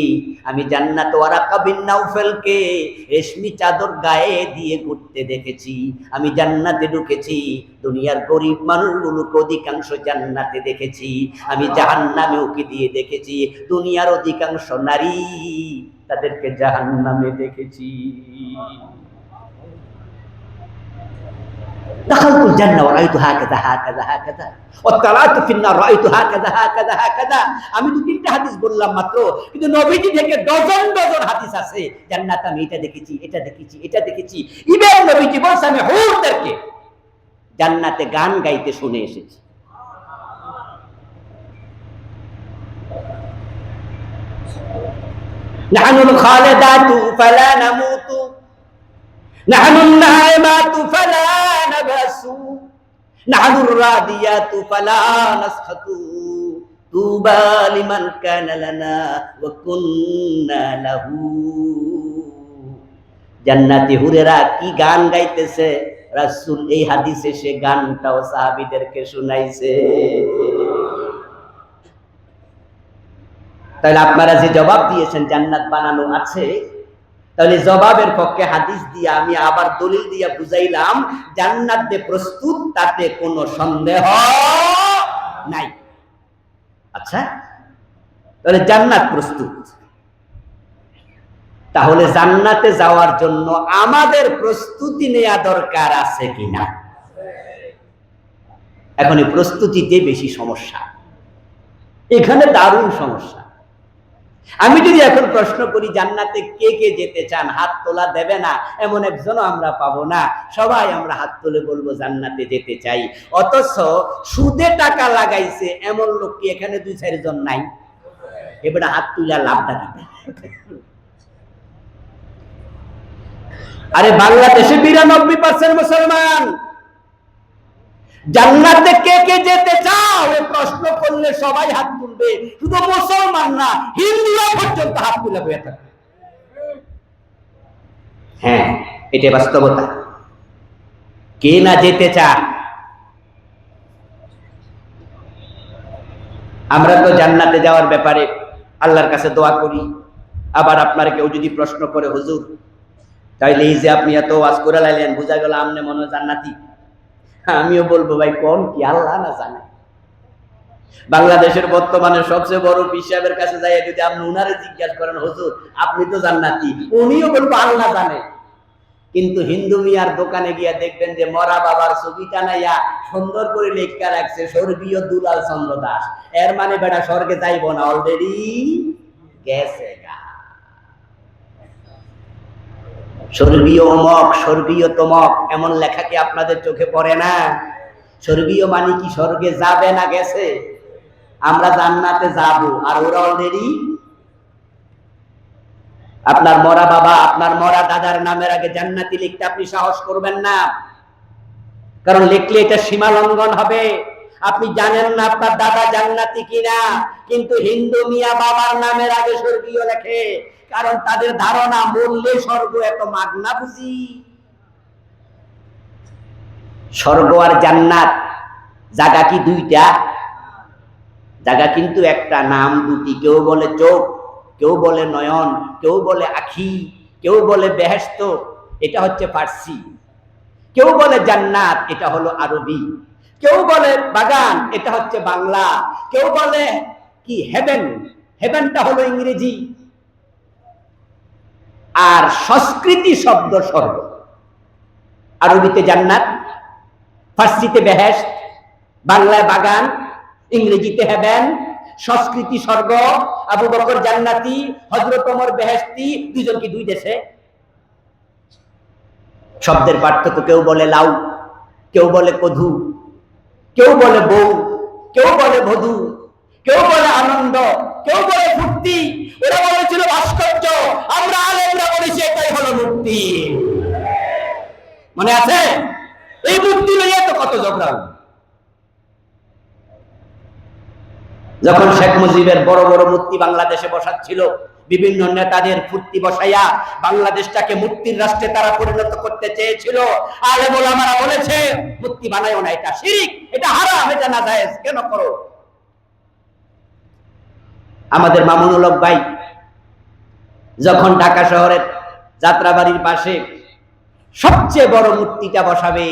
আমি জান্নাতে ওয়ারাকা বিন নাউফেলকে রেশমি চাদর গায়ে দিয়ে ঘুরতে দেখেছি, আমি জান্নাতে ঢুকেছি, দুনিয়ার গরিব মানুষগুলোকে অধিকাংশ জান্নাতে দেখেছি, আমি জাহান্নামে উকি দিয়ে দেখেছি, দুনিয়ার অধিকাংশ নারী তাদেরকে জাহান্নামে দেখেছি। دخلت الجنة ورأيت هكذا هكذا هكذا وطلعت في النار رأيت هكذا هكذا هكذا। আমি তো তিনটা হাদিস বললাম মাত্র, কিন্তু নবীজি থেকে ডজন ডজন হাদিস আছে জান্নাত আমি এটা দেখেছি, এটা দেখেছি, এটা দেখেছি। ইমাম নবীজি বলেছেন, আমি হুরদেরকে জান্নাতে গান গাইতে শুনে এসেছি। নাহনুল খালিদাতু ফালা নামুতু নাহনুন নাইমাতু ফালা নাবাসু নাহনুর রাদিয়াতু ফালা নাসখাতু তুবা লিমান কানা লানা ওয়া কুননা লাহু। জান্নাতি হুরেরা কি গান গাইতেছে, রাসূল এই হাদিসে সে গানটাও সাহাবীদেরকে শুনাইছে। তাহলে আপনারা যে জবাব দিয়েছেন জান্নাত বানানো আছে, তাহলে জবাবের পক্ষে হাদিস দিয়ে আমি আবার দলিল দিয়ে বুঝাইলাম জান্নাত যে প্রস্তুত, তাতে কোনো সন্দেহ নাই। আচ্ছা, তাহলে জান্নাত প্রস্তুত, তাহলে জান্নাতে যাওয়ার জন্য আমাদের প্রস্তুতি নেওয়া দরকার আছে কিনা? এখন এই প্রস্তুতিতে বেশি সমস্যা, এখানে দারুণ সমস্যা। আমি যদি এখন প্রশ্ন করি জান্নাতে কে কে যেতে চান, হাত তোলা দেবে না এমন একজনও আমরা পাবো না। সবাই আমরা হাত তুলে বলবো জান্নাতে যেতে চাই। অথচ সুদে টাকা লাগাইছে এমন লোক কি এখানে 2-4 জন নাই? এবারে হাত তুলে লাভটা কি? আরে বাংলাদেশে 92% মুসলমান, জান্নাতে কে কে যেতে চাও এই প্রশ্ন করলে সবাই হাত তুলবে, শুধু মুসলমান না, হিন্দুরা পর্যন্ত হাত তুলে বসে থাকবে। হ্যাঁ, এটা বাস্তবতা। কে না যেতে চায়? আমরা তো জান্নাতে যাওয়ার ব্যাপারে আল্লাহর কাছে দোয়া করি। আবার আপনার কেউ যদি প্রশ্ন করে, হুজুর তাইলে এই যে আপনি এত ওয়াজ করে লাইলেন, বুঝা গেল আমনে মনে হয় জান্নাতি, আমিও বলবো ভাই কোন কি আল্লাহ না জানে। বাংলাদেশের বর্তমানে সবচেয়ে বড় পীর সাহেবের কাছে যাই যদি আপনি উনারে জিজ্ঞাসা করেন, হুজুর আপনি তো জান্নাতি, উনিও বলবো আল্লাহ জানে। কিন্তু হিন্দু মিয়ার দোকানে গিয়া দেখবেন যে মরা বাবার ছবিটা নাইয়া সুন্দর করে লেখা রাখছে স্বর্গীয় দুলাল চন্দ্র দাস। এর মানে বেটা স্বর্গে যাইব না, অলরেডি গেছে গা। স্বর্গীয় অমক, স্বর্গীয় তমক এমন লেখা কি আপনাদের চোখে পড়ে না? স্বর্গীয় মানে কি স্বর্গে যাবে না গেছে? আমরা জান্নাতে যাব, আর ওরা অলরেডি। আপনার মরা বাবা, আপনার মরা দাদার নামের আগে জান্নাতি লিখতে আপনি সাহস করবেন না, কারণ লিখলে এটা সীমা লঙ্ঘন হবে। আপনি জানেন না আপনার দাদা জান্নাতি কিনা, কিন্তু হিন্দু মিয়া বাবার নামের আগে স্বর্গীয় লেখে, কারণ তাদের ধারণা মূল্যে স্বর্গ এত মাগনা বুঝি। স্বর্গ আর জান্নাত জায়গা কি দুইটা? জায়গা কিন্তু একটা, নাম দুটি। কেউ বলে চোখ, কেউ বলে নয়ন, কেউ বলে আখি, কেউ বলে বেহেশত, এটা হচ্ছে ফার্সি। কেউ বলে জান্নাত, এটা হলো আরবি। কেউ বলে বাগান, এটা হচ্ছে বাংলা। কেউ বলে কি হেভেন, হেভেনটা হলো ইংরেজি। আর সংস্কৃতি শব্দ স্বর্গ, আরবিতে জান্নাত, ফার্সিতে বেহেশত, বাংলায় বাগান, ইংরেজিতে হেভেন, সংস্কৃতি স্বর্গ। আবু বকর জান্নাতি, হযরত ওমর বেহেশতি, দুইজন কি দুই দেশে? শব্দের পার্থক্য। কেউ বলে লাউ, কেউ বলে কধু, কেউ বলে বউ, কেউ বলে বধূ, কেউ বলে আনন্দ, কেউ বলে ফুর্তি। ওরা বলেছিল ভাস্কর্য, আমরা আলেমরা বলেছি এটাই হলো মুক্তি। মনে আছে? এই মুক্তি নিয়ে তো কত ঝগড়া। যখন শেখ মুজিবের বড় বড় মূর্তি বাংলাদেশে বসাচ্ছিল, বিভিন্ন নেতাদের ফুর্তি বসাইয়া বাংলাদেশটাকে মূর্তির রাষ্ট্রে তারা পরিণত করতে চেয়েছিল, আলেম ওলামারা বলেছে মূর্তি বানায়ও না, এটা শিরক, এটা হারাম, এটা নাজায়েজ, কেন করো? আমাদের মামুনুল হক ভাই যখন ঢাকা শহরের যাত্রাবাড়ির পাশে সবচেয়ে বড় মূর্তিটা বসাবে,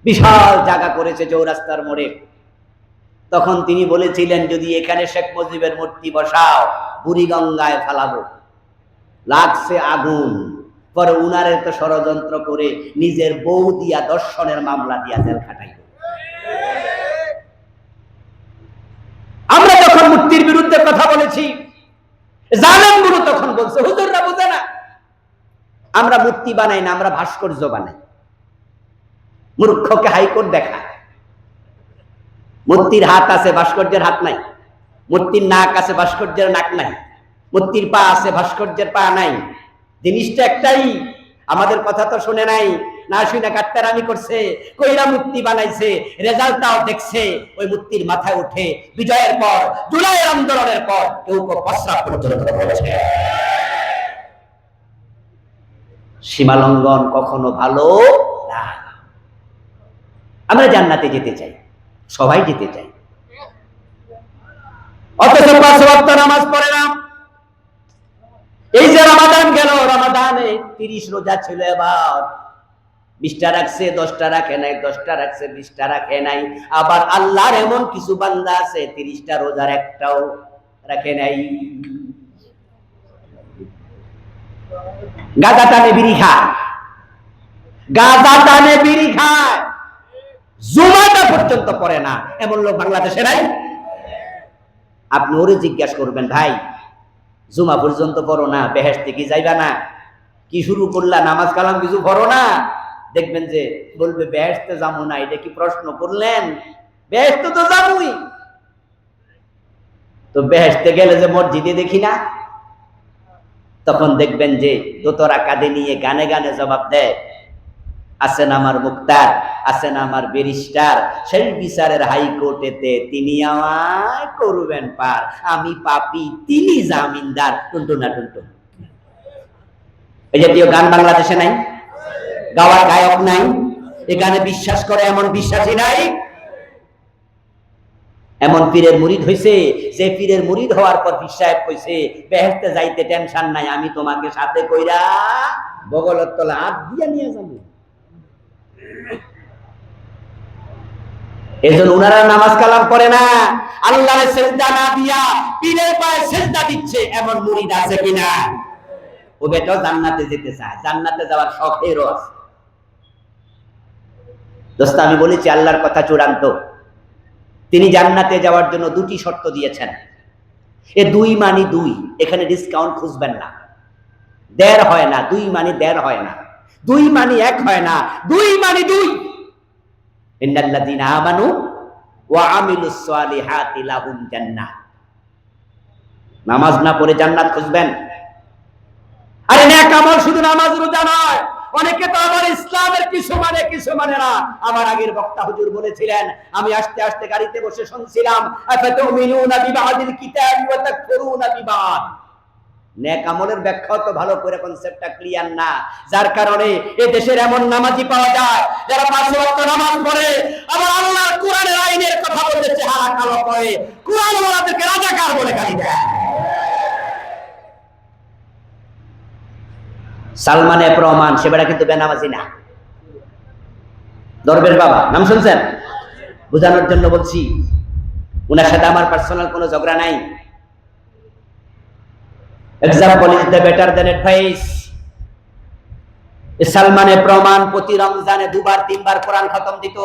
বিশাল জায়গা করেছে চৌরাস্তার মোড়ে, তখন তিনি বলেছিলেন যদি এখানে শেখ মুজিবের মূর্তি বসাও বুড়িগঙ্গায় ফেলাবো। লাগছে আগুন। পরে উনারে তো ষড়যন্ত্র করে নিজের বউ দিয়া দর্শনের মামলা দিয়া জেল খাটাই। আমরা যখন মূর্তির বিরুদ্ধে কথা বলেছি, জালেমগুলো তখন বলছে হুজুররা বোঝে না, আমরা মূর্তি বানাই না, আমরা ভাস্কর্য বানাই। মূর্খকে হাইকোর্ট দেখা। মূর্তির হাত আছে, ভাস্কর্যের হাত নাই। মূর্তির নাক আছে, ভাস্কর্যের নাক নাই। মূর্তির পা আছে, ভাস্কর্যের পা নাই। জিনিসটা একটাই। আমাদের কথা তো শুনে নাই, না শুনে কাটতারামি করছে, কইরা মূর্তি বানাইছে, রেজাল্টটাও দেখছে। ওই মূর্তির মাথায় উঠে বিজয়ের পর, জুলাইয়ের আন্দোলনের পর কেউ প্রস্রাব পর্যন্ত করেছে। সীমালঙ্ঘন কখনো ভালো না। আমরা জান্নাতে যেতে চাই, সবাই যেতে চাই, অথচ 5 ওয়াক্ত নামাজ পড়ে না। এই যে রমাদান গেল, রমাদানে 30 রোজা ছিল, এবার 20টা রাখছে, 10টা রাখে নাই, 10টা রাখছে, 20টা রাখে নাই। আবার আল্লাহর এমন কিছু বান্দা আছে 30টা রোজার একটাও রাখে নাই। গাঁজা টানে বিড়ি খায়, গাঁজা টানে বিড়ি খায়, জুমাটা পর্যন্ত পড়ে না, এমন লোক বাংলাদেশে নাই। আপনি ওরে জিজ্ঞাসা করবেন, ভাই জুমা পর্যন্ত পড়ো না, বেহেশতে কি যাইবা না? কি শুরু করলা, নামাজ কালাম কিছু পড়ো না? দেখবেন যে বলবে বেহেশতে যাবো না। এটা কি প্রশ্ন করলেন? বেহেশতে তো যাবই। তো বেহেশতে গেলে যে মসজিদে দেখি না, তখন দেখবেন যে দোতরা কাঁধে নিয়ে গানে গানে জবাব দেয়, আছেন আমার মুক্তার, আছেন আমার ব্যারিস্টার, সেই বিচারের হাইকোর্টেতে তিনি আমায় করবেন পার, আমি পাপী তিনি জামিনদার, টুনটুনা টুনটুন। এই জাতীয় গান বাংলাদেশে নাই, গাওয়ার গায়ক নাই, এ গানে বিশ্বাস করে এমন বিশ্বাসী নাই। এমন পীরের মুরিদ হইছে যে পীরের মুরিদ হওয়ার পর পীর সাহেব কইছে বেহেশতে যাইতে টেনশন নাই, আমি তোমাকে সাথে কইরা বগলের তলা হাত দিয়া নিয়ে যাব। এজন্য উনারা নামাজ কালাম পড়ে না, আল্লাহর সিজদা না দিয়া পীরের পায়ে সিজদা দিচ্ছে, এমন মুরিদ আছে কিনা? ও বেটা জান্নাতে যেতে চায়, জান্নাতে যাওয়ার শখেরও আছে। দোস্ত আমি বলেছি আল্লাহর কথা চূড়ান্ত। তিনি জান্নাতে যাওয়ার জন্য 2টি শর্ত দিয়েছেন। এ 2 মানে 2, এখানে ডিসকাউন্ট খুঁজবেন না। 1.5 হয় না, 2 মানে 1.5 হয় না, 2 মানে 1 হয় না, 2 মানে 2। ইন্নাল্লাযীনা আমানু ওয়া আমিলুস সালিহাতি লাহুম জান্নাত। নামাজ না পড়ে জান্নাত খুঁজবেন? আরে নেক আমল শুধু নামাজ রোজা নয়, অনেকে তো আমার ইসলামের কিছু মানে না। আমার আগের বক্তা হুজুর বলেছিলেন, আমি আস্তে আস্তে গাড়িতে বসে শুনছিলাম, আফাতুমিনুনা বিবাদিল কিতাবি ওয়া তাকফুরুনা বিবাদ। নেক আমলের ব্যাখ্যা তো ভালো করে কনসেপ্টটা ক্লিয়ার না, যার কারণে এই দেশের এমন নামাজি পাওয়া যায় যারা 5 ওয়াক্ত নামাজ পড়ে, আবার আল্লাহর কোরআনের আইনের কথা বলতে চেহারা কালো করে, কোরআন ওয়ালাদেরকে রাজাকার বলে গালি দেয়। সালমান এফ রহমান সেবেলা কিন্তু বেনামাজি না, দরবেশ বাবা নাম শুনছেন? বোঝানোর জন্য বলছি, উনার সাথে আমার পার্সোনাল কোনো ঝগড়া নাই। Example is the better than advice. Salman F Rahman প্রতি রমজানে 2-3 বার কোরআন খতম দিত।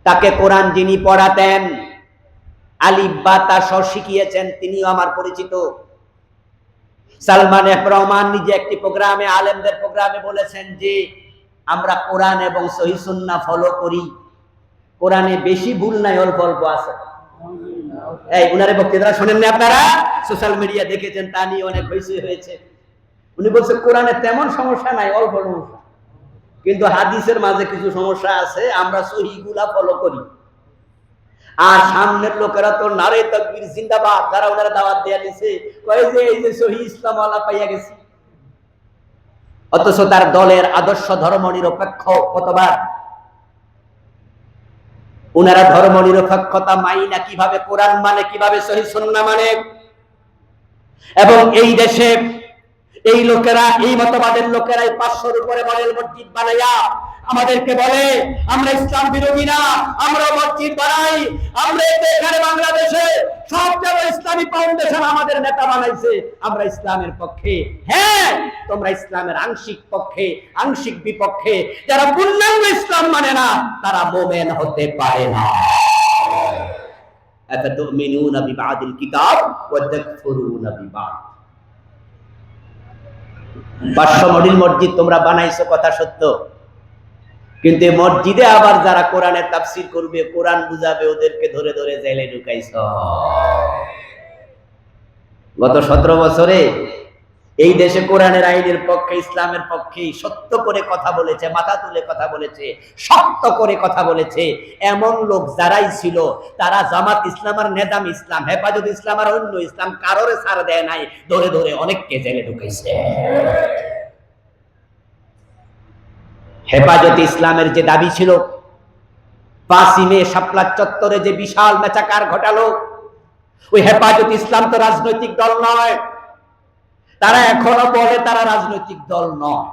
তাকে কোরআন যিনি পড়াতেন, আলিফ বা তা স শিখিয়েছেন, তিনিও আমার পরিচিত। সালমান এফ রহমান নিজে একটি প্রোগ্রামে, আলেমদের প্রোগ্রামে বলেছেন যে আমরা কোরআন এবং সহিহ সুন্নাহ ফলো করি, কোরআনে বেশি ভুল নাই, অল্প অল্প আছে। এই উনারে বক্তৃতা শুনেন না আপনারা? সোশ্যাল মিডিয়া দেখেছেন, তা নিয়ে অনেক হইচই হয়েছে। উনি বলছে কোরআনে তেমন সমস্যা নাই, অল্প সমস্যা, কিন্তু হাদিসের মাঝে কিছু সমস্যা আছে, আমরা সহিগুলা ফলো করি। আর সামনের লোকেরা তো নারে তাকবীর জিন্দাবাদ, যারা ওনারা দাওয়াত দেয়া দিয়েছে, কয় যে এই যে সহিহ ইসলাম ওয়ালা পাইয়া গেছি, অথচ তার দলের আদর্শ ধর্ম নিরপেক্ষ কতবার। উনারা ধর্ম নিরপেক্ষতা মাইনা কিভাবে কোরআন মানে, কিভাবে সহিহ সুন্নাহ মানে। এবং এই দেশে এই লোকেরা, এই মতবাদের লোকেরা 500-র উপরে মডেল মসজিদ বানাইয়া আমাদেরকে বলে আমরা ইসলাম বিরোধী না, আমরা মসজিদ বানাই। আমরা এখানে বাংলাদেশে সব জায়গায় ইসলামী ফাউন্ডেশন আমাদের নেতা বানাইছে, আমরা ইসলামের পক্ষে। হ্যাঁ, তোমরা ইসলামের আংশিক পক্ষে, আংশিক বিপক্ষে। যারা পূর্ণাঙ্গ ইসলাম মানে না, তারা মুমিন হতে পারে না। আফাতুমিনুনা বিবাদিল কিতাব ওয়া তাকফুরুনা বিবাদ। 500 মডেল মসজিদ তোমরা বানাইছো, কথা সত্য, কিন্তু মসজিদে আবার যারা কোরআনের তাফসীর করবে, কোরআন বুঝাবে, ওদেরকে ধরে ধরে জেলে ঢুকাইছো। গত 17 বছরে এই দেশে কোরআনের আইনের পক্ষে, ইসলামের পক্ষে সত্য করে কথা বলেছে, মাথা তুলে কথা বলেছে, শক্ত করে কথা বলেছে এমন লোক যারাই ছিল, তারা জামাত ইসলাম আর নেজাম ইসলাম, হেফাজত ইসলাম আর অন্য ইসলাম কারোরে ছাড় দেয় নাই, ধরে ধরে অনেককে জেলে ঢুকাইছে। হেফাজত ইসলামের যে দাবি ছিল, 5ই মে শাপলা চত্বরে যে বিশাল মেচাকার ঘটালো, ওই হেফাজত ইসলাম তো রাজনৈতিক দল নয়। তারা এখনো বলে তারা রাজনৈতিক দল নয়,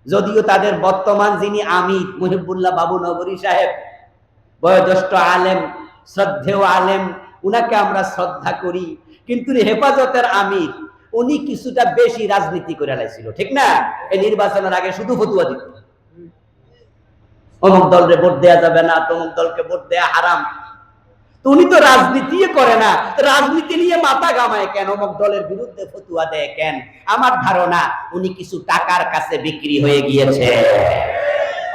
যদিও তাদের বর্তমান যিনি আমির মুহিবুল্লাহ বাবু নগরী সাহেব, বয়োজ্যেষ্ঠ আলেম, শ্রদ্ধেয় আলেম, উনাকে আমরা শ্রদ্ধা করি, কিন্তু হেফাজতের আমির উনি কিছুটা বেশি রাজনীতি করে লাইছিল, ঠিক না? এই নির্বাচনের আগে শুধু ফতুয়া দিত, অমুক দলকে ভোট দেয়া যাবে না, তমুক দলকে ভোট দেয়া হারাম। উনি তো রাজনীতি করে না, রাজনীতি নিয়ে মাথা ঘামায় কেন, অমুক দলের বিরুদ্ধে ফতুয়া দেয় কেন? আমার ধারণা উনি কিছু টাকার কাছে বিক্রি হয়ে গিয়েছে,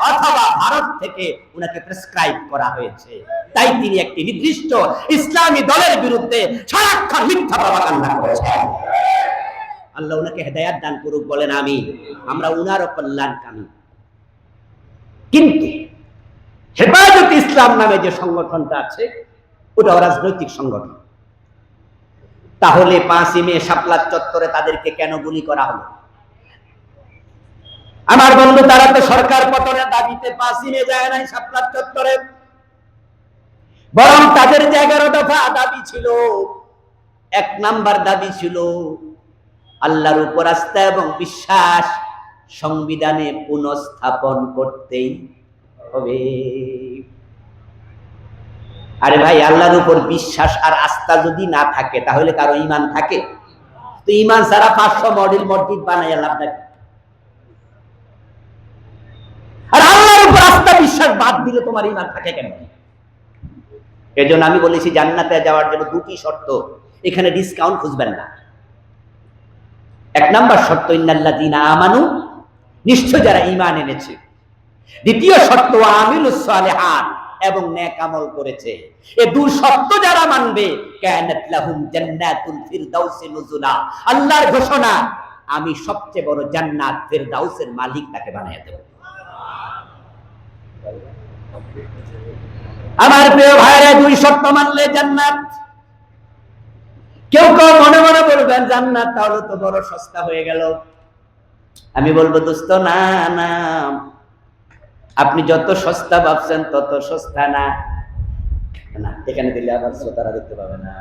অথবা ভারত থেকে উনাকে প্রেসক্রাইব করা হয়েছে, তাই তিনি একটি নির্দিষ্ট ইসলামী দলের বিরুদ্ধে সারাক্ষণ মিথ্যা প্রপাগান্ডা করেছেন। আল্লাহ উনাকে হেদায়াত দান করুক, বলেন আমিন। আমরা উনারও কল্যাণকামী। কিন্তু হেফাজত ইসলাম নামে যে সংগঠনটা আছে, ওটা রাজনৈতিক সংগঠন। তাহলে 5ই মে শাপলা চত্বরে তাদেরকে কেন গুলি করা হলো? আমার বন্ধু, তারা তো সরকার পতনের দাবিতে 5ই মে যায় নাই শাপলা চত্বরে, বরং তাদের যে 11 দফা দাবি ছিল, 1 নাম্বার দাবি ছিল আল্লাহর উপর আস্থা এবং বিশ্বাস সংবিধানে পুনঃস্থাপন করতেই হবে। আরে ভাই, আল্লাহর উপর বিশ্বাস আর আস্থা যদি না থাকে, তাহলে কারো ঈমান থাকে? তো ঈমান ছাড়া 500 মডেল মসজিদ বানাইয়া লাভ নাই। আর আল্লাহর উপর আস্থা বিশ্বাস বাদ দিলে তোমার ঈমান থাকে কেন? এজন্য আমি বলেছি, জান্নাতে যাওয়ার জন্য 2টি শর্ত, এখানে ডিসকাউন্ট খুঁজবেন না। 1 নাম্বার শর্ত ইন্নাল্লাযীনা আমানু, নিশ্চয় যারা ঈমান এনেছে। দ্বিতীয় শর্ত আমিলুস সালিহাত, এবং নেক আমল করেছে। এই 2 শর্ত যারা মানবে, কানাত লাহুম জান্নাতুল ফিরদাউসি নুজুলা, আল্লাহর ঘোষণা আমি সবচেয়ে বড় জান্নাত ফেরদাউসের মালিক তাকে বানিয়ে দেব। আমার প্রিয় ভাইরা, দুই শর্ত মানলে জান্নাত। কেউ কেউ মনে মনে বলবেন জান্নাত তাহলে তো বড় সস্তা হয়ে গেল। আমি বলবো দোস্ত, না না, আপনি যত সস্তা ভাবছেন তত সস্তা না। এখানে দিলে আবার শ্রোতারা দেখতে পাবে না।